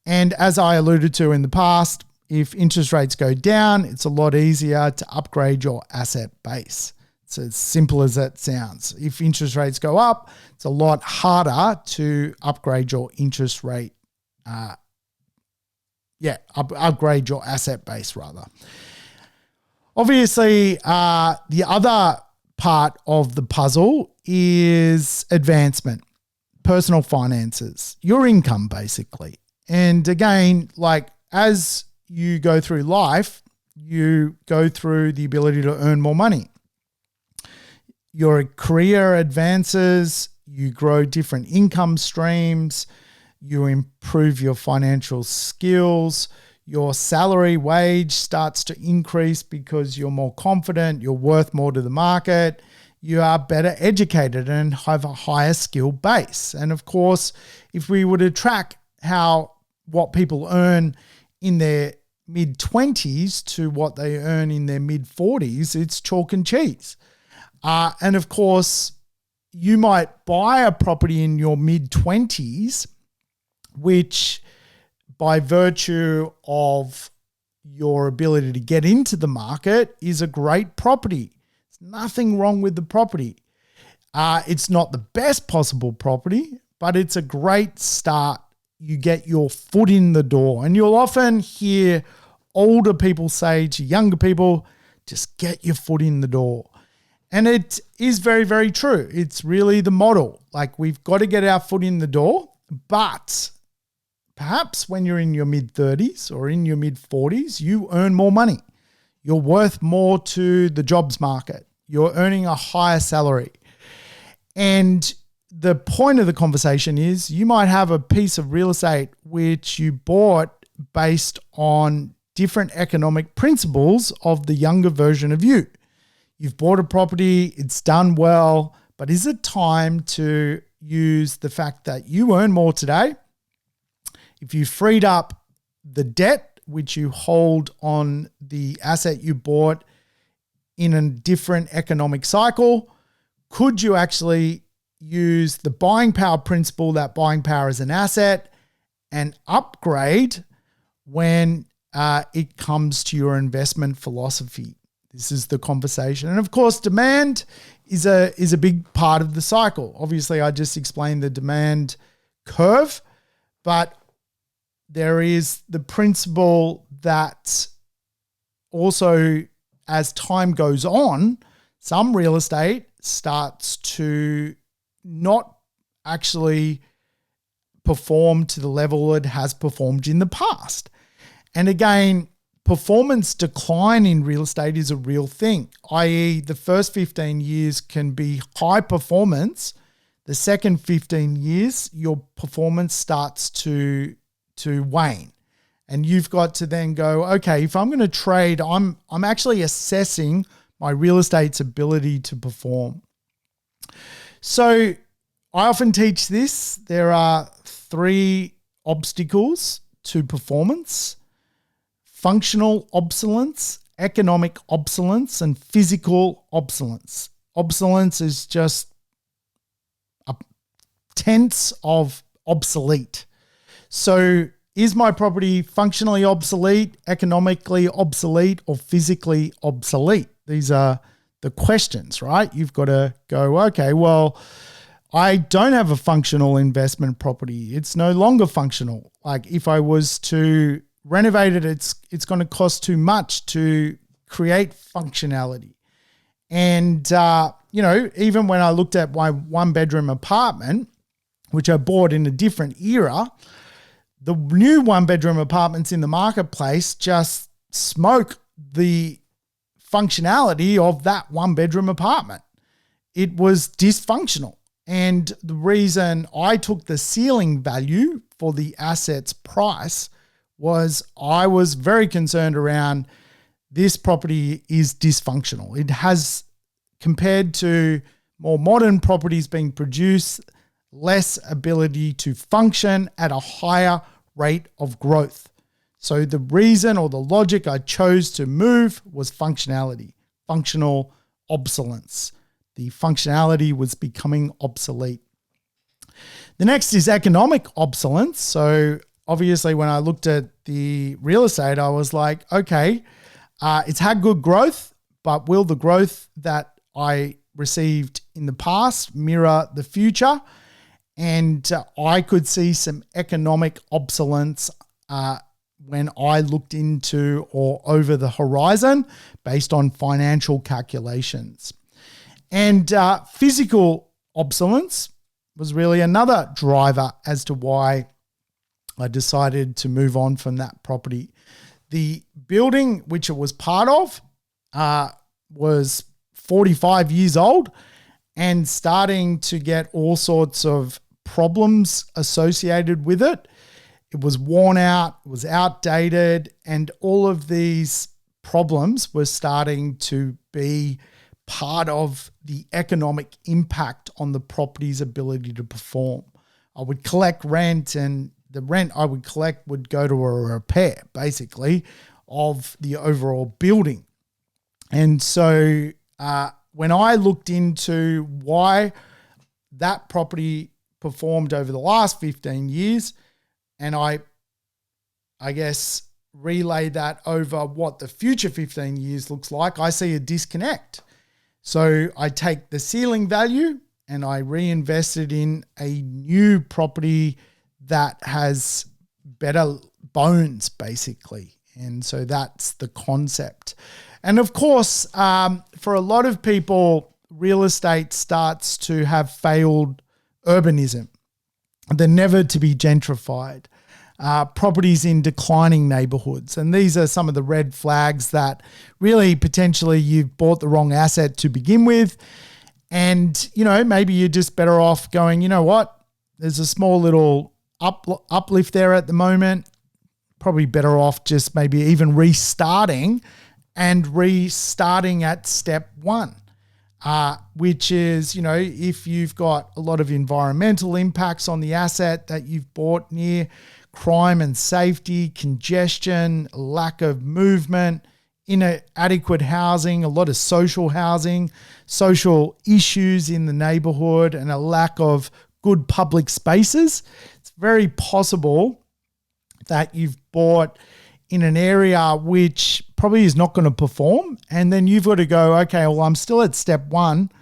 And as I alluded to in the past, if interest rates go down, it's a lot easier to upgrade your asset base. It's as simple as that sounds. If interest rates go up, it's a lot harder to upgrade your interest rate. Upgrade your asset base rather. Obviously, the other part of the puzzle is advancement, personal finances, your income basically. And again, like as you go through life, you go through the ability to earn more money. Your career advances, you grow different income streams, you improve your financial skills, your salary wage starts to increase because you're more confident, you're worth more to the market, you are better educated and have a higher skill base. And of course, if we were to track what people earn in their mid-20s to what they earn in their mid-40s, it's chalk and cheese. And of course, you might buy a property in your mid-20s, which by virtue of your ability to get into the market is a great property. There's nothing wrong with the property. It's not the best possible property, but it's a great start. You get your foot in the door. And you'll often hear older people say to younger people, just get your foot in the door. And it is very, very true. It's really the model. Like we've got to get our foot in the door, but perhaps when you're in your mid-30s or in your mid-40s, you earn more money. You're worth more to the jobs market. You're earning a higher salary. And the point of the conversation is you might have a piece of real estate which you bought based on different economic principles of the younger version of you. You've bought a property, it's done well, but is it time to, use the fact that you earn more today. If you freed up the debt which you hold on the asset you bought in a different economic cycle, could you actually use the buying power principle, that buying power is an asset, and upgrade when it comes to your investment philosophy? This is the conversation. And of course, demand is a big part of the cycle. Obviously, I just explained the demand curve, but there is the principle that also, as time goes on, some real estate starts to not actually perform to the level it has performed in the past. And again, performance decline in real estate is a real thing, i.e. the first 15 years can be high performance. The second 15 years, your performance starts to wane. And you've got to then go, okay, if I'm going to trade, I'm actually assessing my real estate's ability to perform. So I often teach this. There are 3 obstacles to performance: functional obsolescence, economic obsolescence, and physical obsolescence. Obsolescence is just a tense of obsolete. So is my property functionally obsolete, economically obsolete, or physically obsolete? These are the questions, right? You've got to go, okay, well, I don't have a functional investment property. It's no longer functional. Like if I was to renovate it, it's going to cost too much to create functionality. And, even when I looked at my 1-bedroom apartment, which I bought in a different era, the new 1-bedroom apartments in the marketplace just smoke the functionality of that 1-bedroom apartment. It was dysfunctional. And the reason I took the ceiling value for the asset's price was I was very concerned around this property is dysfunctional. It has, compared to more modern properties being produced, less ability to function at a higher rate of growth. So the reason or the logic I chose to move was functionality, functional obsolescence. The functionality was becoming obsolete. The next is economic obsolescence. So obviously when I looked at the real estate, I was like, okay, it's had good growth, but will the growth that I received in the past mirror the future? And I could see some economic obsolescence when I looked into or over the horizon based on financial calculations. And physical obsolescence was really another driver as to why I decided to move on from that property. The building which it was part of was 45 years old and starting to get all sorts of problems associated with it. It was worn out, it was outdated, and all of these problems were starting to be part of the economic impact on the property's ability to perform. I would collect rent, and the rent I would collect would go to a repair, basically, of the overall building. And so when I looked into why that property performed over the last 15 years, and I guess relay that over what the future 15 years looks like, I see a disconnect. So I take the ceiling value and I reinvest it in a new property that has better bones, basically. And so that's the concept. And of course, for a lot of people, real estate starts to have failed urbanism. They're never to be gentrified. Properties in declining neighborhoods. And these are some of the red flags that really potentially you've bought the wrong asset to begin with. And, maybe you're just better off going, you know what, there's a small little uplift there at the moment. Probably better off just maybe even restarting at step 1. which is, if you've got a lot of environmental impacts on the asset that you've bought near, crime and safety, congestion, lack of movement, inadequate housing, a lot of social housing, social issues in the neighborhood, and a lack of good public spaces, it's very possible that you've bought in an area which probably is not going to perform. And then you've got to go, okay, well, I'm still at step one.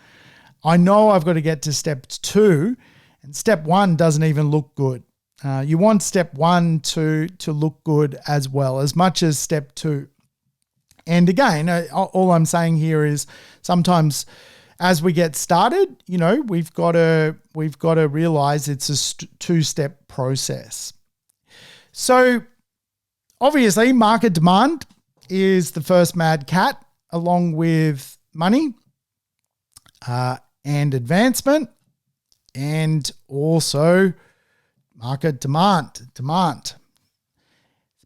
I know I've got to get to step two, and step one doesn't even look good. You want step one to look good as well, as much as step two. And again, all I'm saying here is sometimes as we get started, we've got to realize it's a two-step process. So obviously, market demand is the first mad cat, along with money and advancement, and also market demand.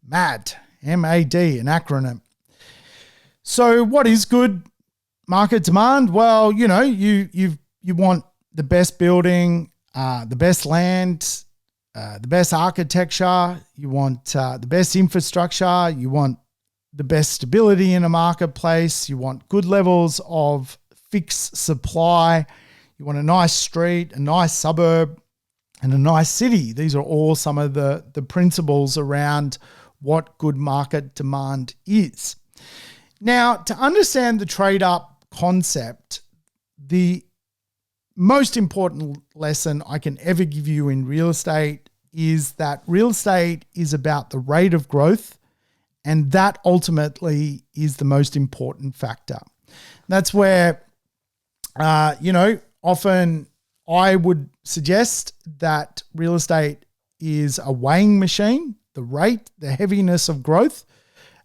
MAD, M-A-D, an acronym. So what is good market demand? Well, you want the best building, the best land, the best architecture. You want the best infrastructure. You want the best stability in a marketplace. You want good levels of fixed supply. You want a nice street, a nice suburb, and a nice city. These are all some of the principles around what good market demand is. Now, to understand the trade-up concept, the most important lesson I can ever give you in real estate is that real estate is about the rate of growth, and that ultimately is the most important factor. That's where, often I would suggest that real estate is a weighing machine, the rate, the heaviness of growth,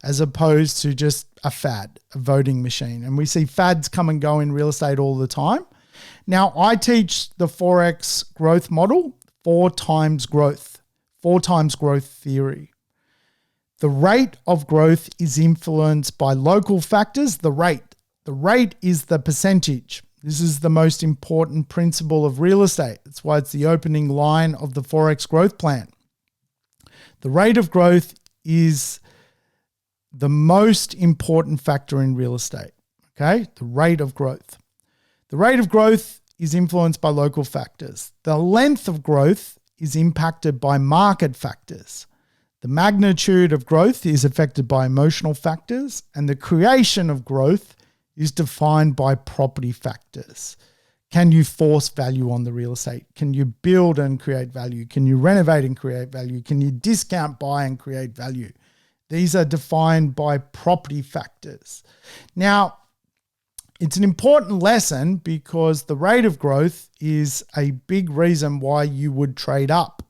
as opposed to just a fad, a voting machine. And we see fads come and go in real estate all the time. Now, I teach the 4X growth model, 4 times growth theory. The rate of growth is influenced by local factors, the rate. The rate is the percentage. This is the most important principle of real estate. That's why it's the opening line of the 4X growth plan. The rate of growth is the most important factor in real estate, okay? The rate of growth. The rate of growth is influenced by local factors. The length of growth is impacted by market factors. The magnitude of growth is affected by emotional factors, and the creation of growth is defined by property factors. Can you force value on the real estate? Can you build and create value? Can you renovate and create value? Can you discount, buy, and create value? These are defined by property factors. Now, it's an important lesson because the rate of growth is a big reason why you would trade up.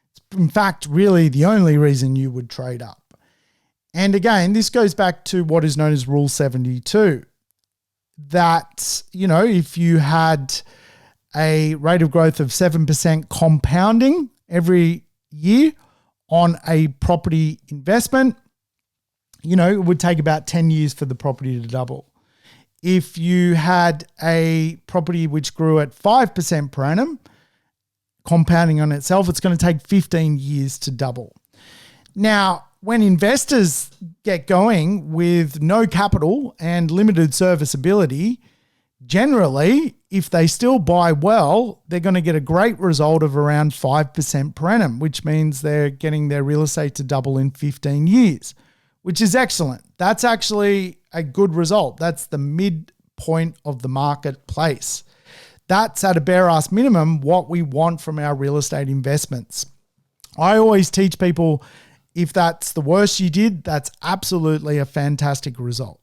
It's in fact really the only reason you would trade up. And again, this goes back to what is known as Rule 72. That, if you had a rate of growth of 7% compounding every year on a property investment, it would take about 10 years for the property to double. If you had a property which grew at 5% per annum, compounding on itself, it's going to take 15 years to double. Now, when investors get going with no capital and limited serviceability, generally, if they still buy well, they're going to get a great result of around 5% per annum, which means they're getting their real estate to double in 15 years, which is excellent. That's actually a good result. That's the midpoint of the marketplace. That's at a bare ass minimum what we want from our real estate investments. I always teach people, if that's the worst you did, that's absolutely a fantastic result.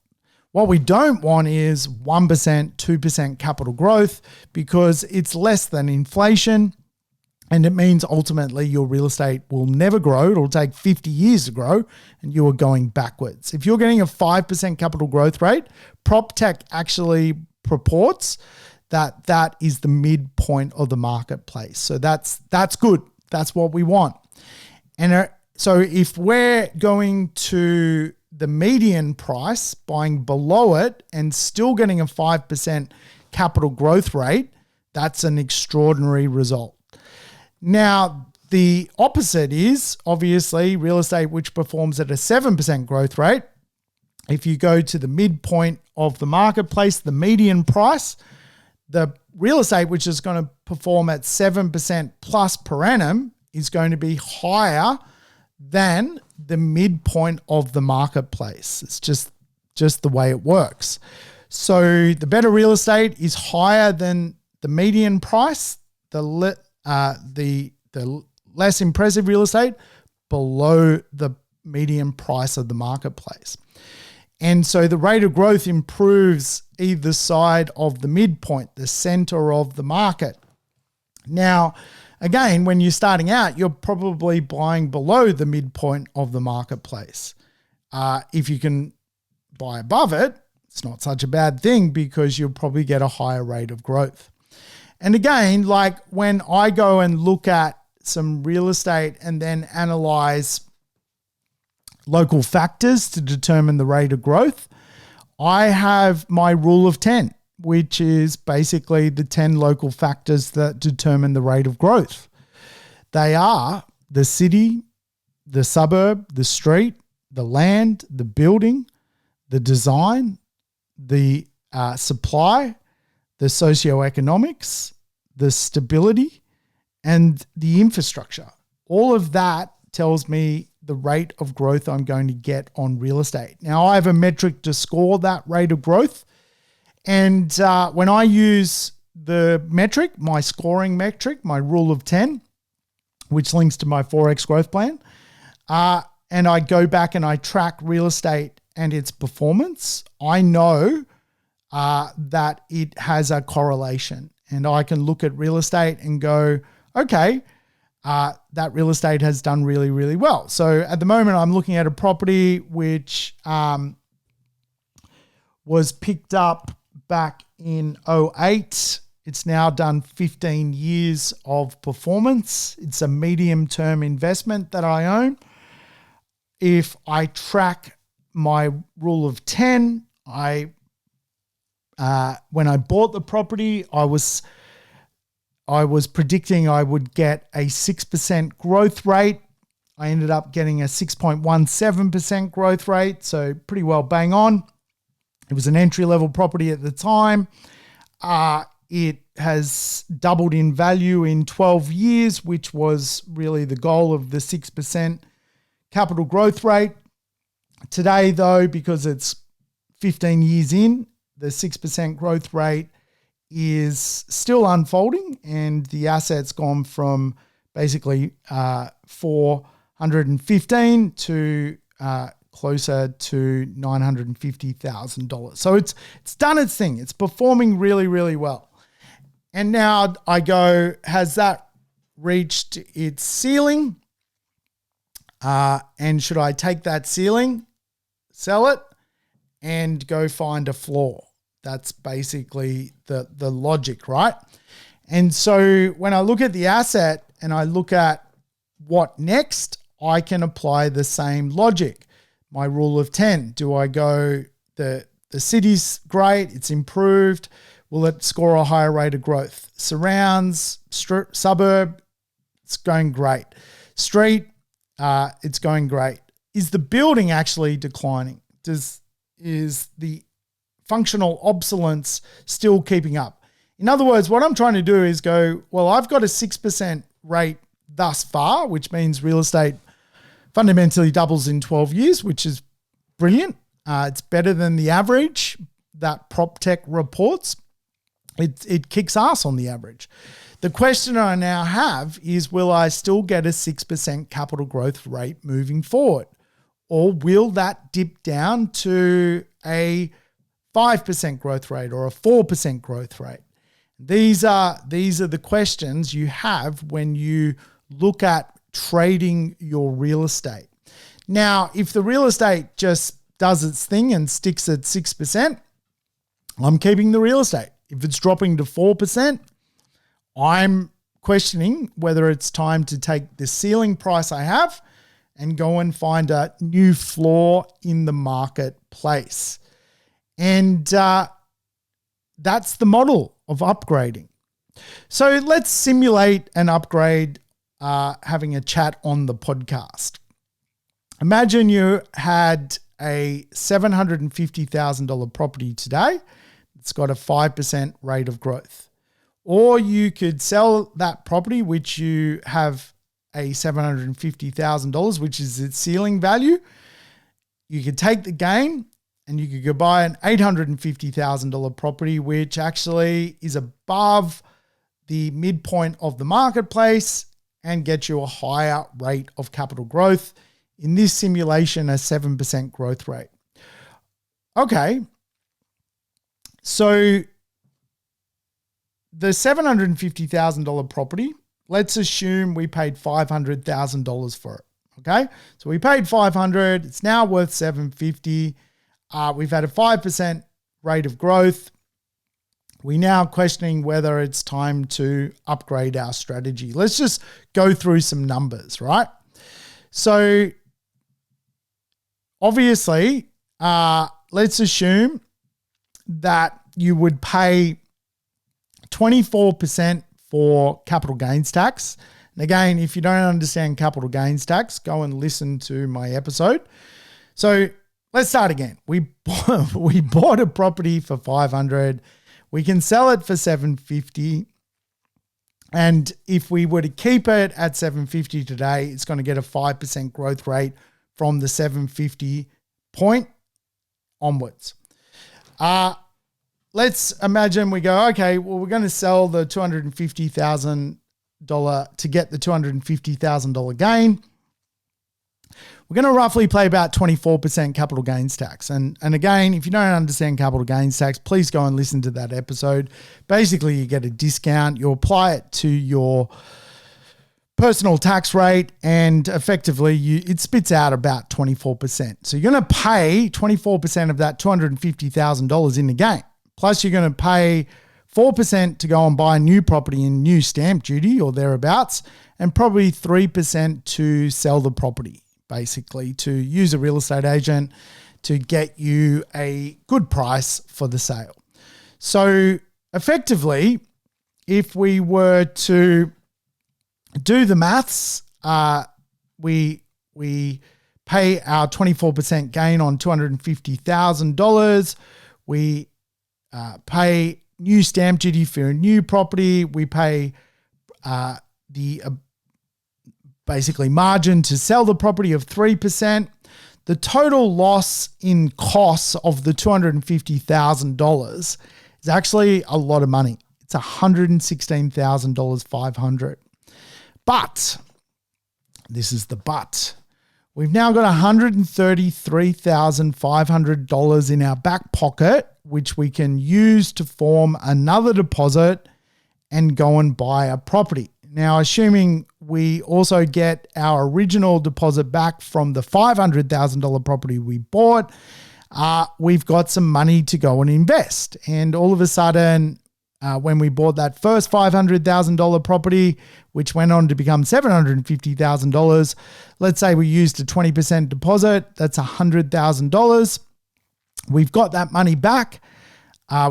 What we don't want is 1%, 2% capital growth because it's less than inflation, and it means ultimately your real estate will never grow. It'll take 50 years to grow and you are going backwards. If you're getting a 5% capital growth rate, PropTech actually purports that that is the midpoint of the marketplace. So that's good. That's what we want. And so if we're going to the median price, buying below it and still getting a 5% capital growth rate, that's an extraordinary result. Now, the opposite is obviously real estate which performs at a 7% growth rate. If you go to the midpoint of the marketplace, the median price, the real estate which is going to perform at 7% plus per annum is going to be higher than the midpoint of the marketplace. It's just the way it works. So the better real estate is higher than the median price, the less impressive real estate below the median price of the marketplace. And so the rate of growth improves either side of the midpoint, the center of the market. Now, again, when you're starting out, you're probably buying below the midpoint of the marketplace. If you can buy above it, it's not such a bad thing because you'll probably get a higher rate of growth. And again, like when I go and look at some real estate and then analyze local factors to determine the rate of growth, I have my rule of 10, which is basically the 10 local factors that determine the rate of growth. They are the city, the suburb, the street, the land, the building, the design, the supply, the socioeconomics, the stability, and the infrastructure. All of that tells me the rate of growth I'm going to get on real estate. Now, I have a metric to score that rate of growth. And when I use the metric, my scoring metric, my rule of 10, which links to my 4X growth plan, and I go back and I track real estate and its performance, I know that it has a correlation. And I can look at real estate and go, okay, that real estate has done really, really well. So at the moment, I'm looking at a property which was picked up back in 2008. It's now done 15 years of performance. It's a medium-term investment that I own. If I track my rule of 10, when I bought the property, I was predicting I would get a 6% growth rate. I ended up getting a 6.17% growth rate, so pretty well bang on. It was an entry-level property at the time. It has doubled in value in 12 years, which was really the goal of the 6% capital growth rate. Today, though, because it's 15 years in, the 6% growth rate is still unfolding, and the asset's gone from basically 415 to closer to $950,000. So it's done its thing. It's performing really, really well. And now I go, has that reached its ceiling? And should I take that ceiling, sell it, and go find a floor? That's basically the logic, right? And so when I look at the asset and I look at what next, I can apply the same logic. My rule of 10. Do I go, the city's great, it's improved, will it score a higher rate of growth? Surrounds, suburb, it's going great. Street, it's going great. Is the building actually declining? Is the functional obsolescence still keeping up? In other words, what I'm trying to do is go, well, I've got a 6% rate thus far, which means real estate fundamentally doubles in 12 years, which is brilliant. It's better than the average that PropTech reports. It kicks ass on the average. The question I now have is, will I still get a 6% capital growth rate moving forward? Or will that dip down to a 5% growth rate or a 4% growth rate? These are the questions you have when you look at trading your real estate. Now, if the real estate just does its thing and sticks at 6%, I'm keeping the real estate. If it's dropping to 4%, I'm questioning whether it's time to take the ceiling price I have and go and find a new floor in the marketplace. And that's the model of upgrading. So let's simulate an upgrade having a chat on the podcast. Imagine you had a $750,000 property today. It's got a 5% rate of growth. Or you could sell that property, which you have a $750,000, which is its ceiling value. You could take the gain and you could go buy an $850,000 property, which actually is above the midpoint of the marketplace and get you a higher rate of capital growth. In this simulation, a 7% growth rate. Okay, so the $750,000 property, let's assume we paid $500,000 for it. Okay, so we paid $500,000. It's now worth $750,000. We've had a 5% rate of growth. We're now questioning whether it's time to upgrade our strategy. Let's just go through some numbers, right? So obviously, let's assume that you would pay 24% for capital gains tax. And again, if you don't understand capital gains tax, go and listen to my episode. So let's start again. We bought a property for $500,000. We can sell it for $750,000. And if we were to keep it at $750,000 today, it's going to get a 5% growth rate from the $750,000 point onwards. Let's imagine we go, okay, well, we're going to sell the $250,000 to get the $250,000 gain. We're going to roughly pay about 24% capital gains tax. And again, if you don't understand capital gains tax, please go and listen to that episode. Basically, you get a discount. You apply it to your personal tax rate, and effectively it spits out about 24%. So you're going to pay 24% of that $250,000 in the gain. Plus you're going to pay 4% to go and buy a new property in new stamp duty or thereabouts, and probably 3% to sell the property, basically to use a real estate agent to get you a good price for the sale. So effectively, if we were to do the maths, we pay our 24% gain on $250,000. We pay new stamp duty for a new property. We pay the basically margin to sell the property of 3%. The total loss in costs of the $250,000 is actually a lot of money. It's $116,500. But, this is the but, we've now got $133,500 in our back pocket, which we can use to form another deposit and go and buy a property. Now, assuming we also get our original deposit back from the $500,000 property we bought, we've got some money to go and invest. And all of a sudden, when we bought that first $500,000 property, which went on to become $750,000, let's say we used a 20% deposit, that's $100,000. We've got that money back.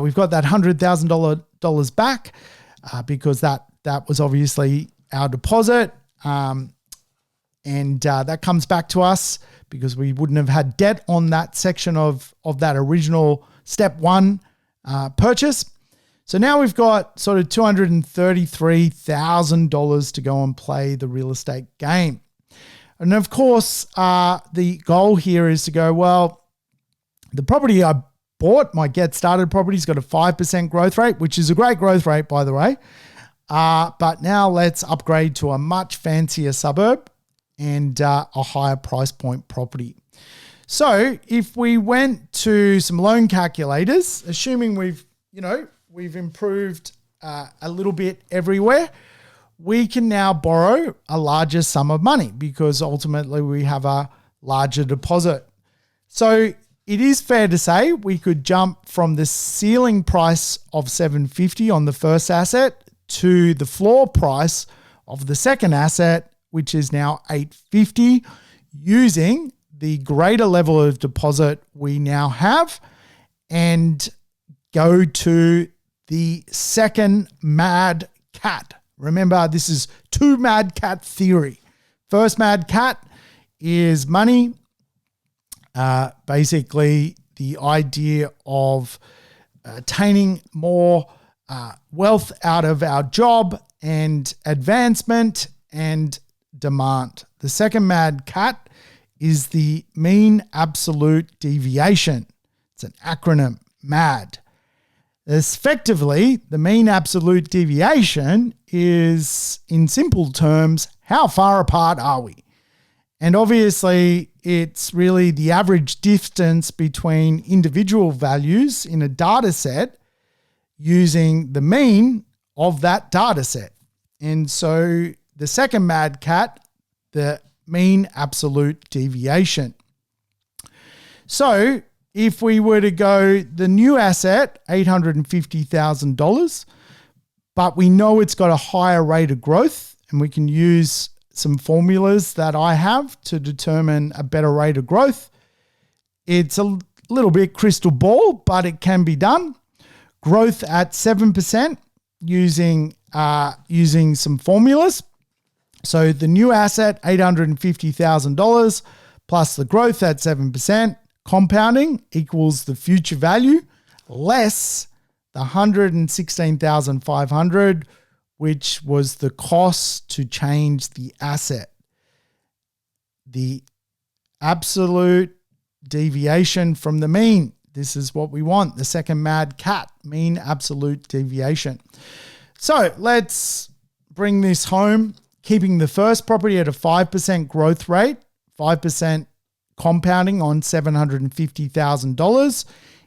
We've got that $100,000 back because that was obviously our deposit. And that comes back to us because we wouldn't have had debt on that section of that original step one purchase. So now we've got sort of $233,000 to go and play the real estate game. And of course, the goal here is to go, well, the property I bought, my get started property's got a 5% growth rate, which is a great growth rate, by the way. But now let's upgrade to a much fancier suburb and a higher price point property. So if we went to some loan calculators, assuming we've improved a little bit everywhere, we can now borrow a larger sum of money because ultimately we have a larger deposit. So it is fair to say we could jump from the ceiling price of $750 on the first asset to the floor price of the second asset, which is now $850, using the greater level of deposit we now have, and go to the second mad cat. Remember, this is two mad cat theory. First mad cat is money. Basically, the idea of attaining more wealth out of our job and advancement and demand. The second mad cat is the mean absolute deviation. It's an acronym, MAD. Effectively, the mean absolute deviation is, in simple terms, how far apart are we? And obviously, it's really the average distance between individual values in a data set using the mean of that data set. And so the second mad cat, the mean absolute deviation. So if we were to go the new asset, $850,000, but we know it's got a higher rate of growth, and we can use some formulas that I have to determine a better rate of growth. It's a little bit crystal ball, but it can be done. Growth at 7% using some formulas. So the new asset, $850,000 plus the growth at 7%, compounding equals the future value less the $116,500, which was the cost to change the asset. The absolute deviation from the mean. This is what we want, the second mad cat, mean absolute deviation. So let's bring this home, keeping the first property at a 5% growth rate, 5% compounding on $750,000.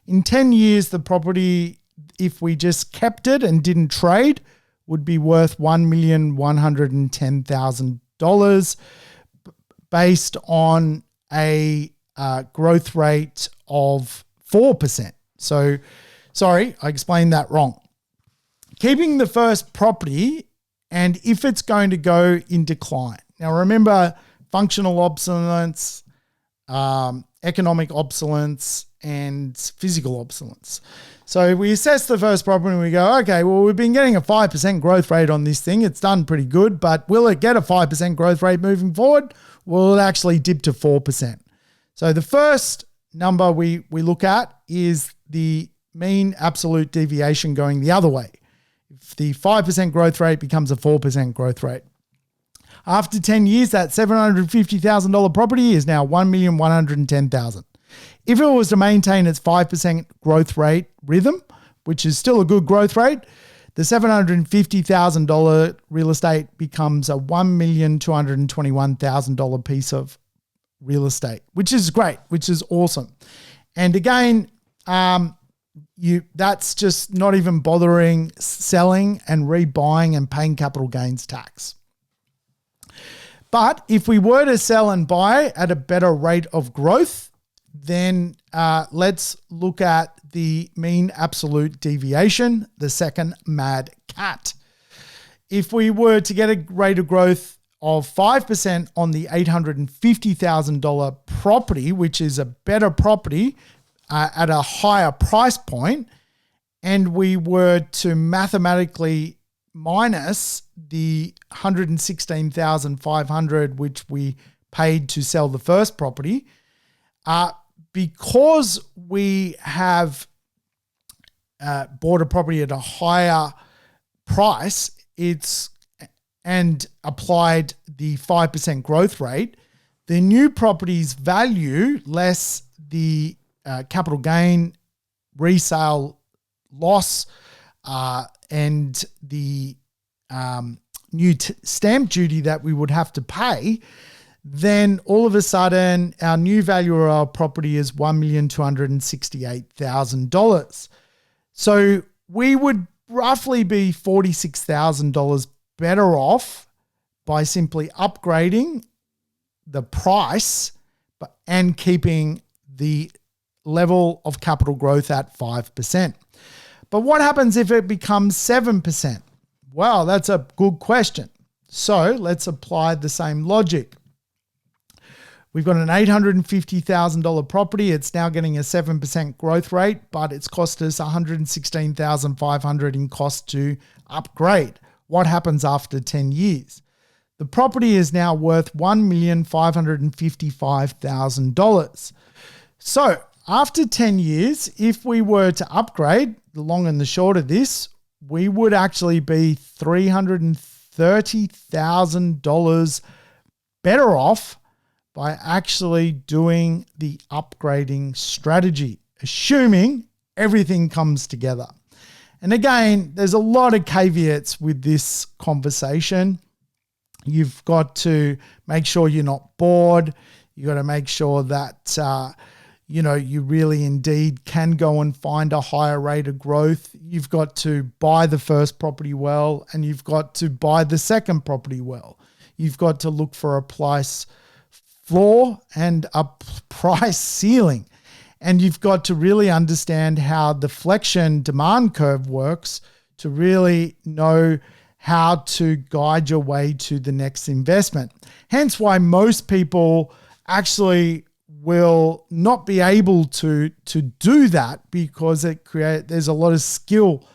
In 10 years, the property, if we just kept it and didn't trade, would be worth $1,110,000 based on a growth rate of 4%. So, sorry, I explained that wrong. Keeping the first property, and if it's going to go in decline. Now, remember, functional obsolescence, economic obsolescence, and physical obsolescence. So we assess the first property and we go, okay, well, we've been getting a 5% growth rate on this thing. It's done pretty good, but will it get a 5% growth rate moving forward? Will it actually dip to 4%? So the first number we look at is the mean absolute deviation going the other way. If the 5% growth rate becomes a 4% growth rate. After 10 years, that $750,000 property is now $1,110,000. If it was to maintain its 5% growth rate rhythm, which is still a good growth rate, the $750,000 real estate becomes a $1,221,000 piece of real estate, which is great, which is awesome. And again, that's just not even bothering selling and rebuying and paying capital gains tax. But if we were to sell and buy at a better rate of growth, then let's look at the mean absolute deviation, the second mad cat. If we were to get a rate of growth of 5% on the $850,000 property, which is a better property at a higher price point, and we were to mathematically minus the $116,500 which we paid to sell the first property, because we have bought a property at a higher price, and applied the 5% growth rate, the new property's value less the capital gain, resale loss, and the new stamp duty that we would have to pay, then all of a sudden our new value of our property is $1,268,000. So we would roughly be $46,000 better off by simply upgrading the price and keeping the level of capital growth at 5%. But what happens if it becomes 7%? Well, that's a good question. So let's apply the same logic. We've got an $850,000 property. It's now getting a 7% growth rate, but it's cost us $116,500 in cost to upgrade. What happens after 10 years? The property is now worth $1,555,000. So after 10 years, if we were to upgrade, the long and the short of this, we would actually be $330,000 better off by actually doing the upgrading strategy, assuming everything comes together. And again, there's a lot of caveats with this conversation. You've got to make sure you're not bored. You got to make sure that you really indeed can go and find a higher rate of growth. You've got to buy the first property well, and you've got to buy the second property well. You've got to look for a price floor and a price ceiling. And you've got to really understand how the flexion demand curve works to really know how to guide your way to the next investment. Hence why most people actually will not be able to do that, because there's a lot of skill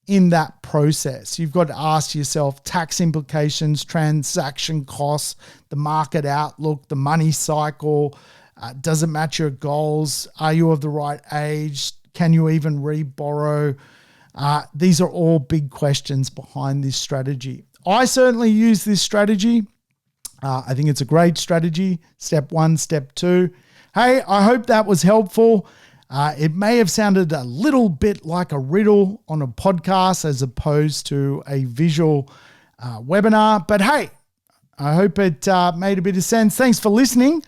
in that process. You've got to ask yourself tax implications, transaction costs, the market outlook, the money cycle. Does it match your goals? Are you of the right age? Can you even re-borrow? These are all big questions behind this strategy. I certainly use this strategy. I think it's a great strategy. Step 1, step 2. Hey, I hope that was helpful. It may have sounded a little bit like a riddle on a podcast as opposed to a visual webinar, but hey, I hope it made a bit of sense. Thanks for listening,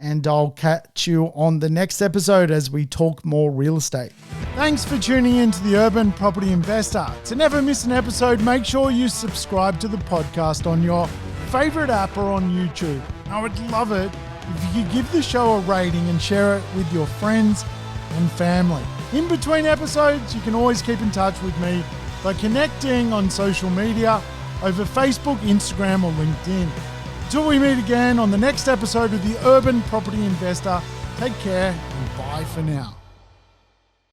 and I'll catch you on the next episode as we talk more real estate. Thanks for tuning in to the Urban Property Investor. To never miss an episode, make sure you subscribe to the podcast on your favorite app or on YouTube. I would love it if you could give the show a rating and share it with your friends and family. In between episodes, you can always keep in touch with me by connecting on social media over Facebook, Instagram, or LinkedIn. Until we meet again on the next episode of the Urban Property Investor, take care and bye for now.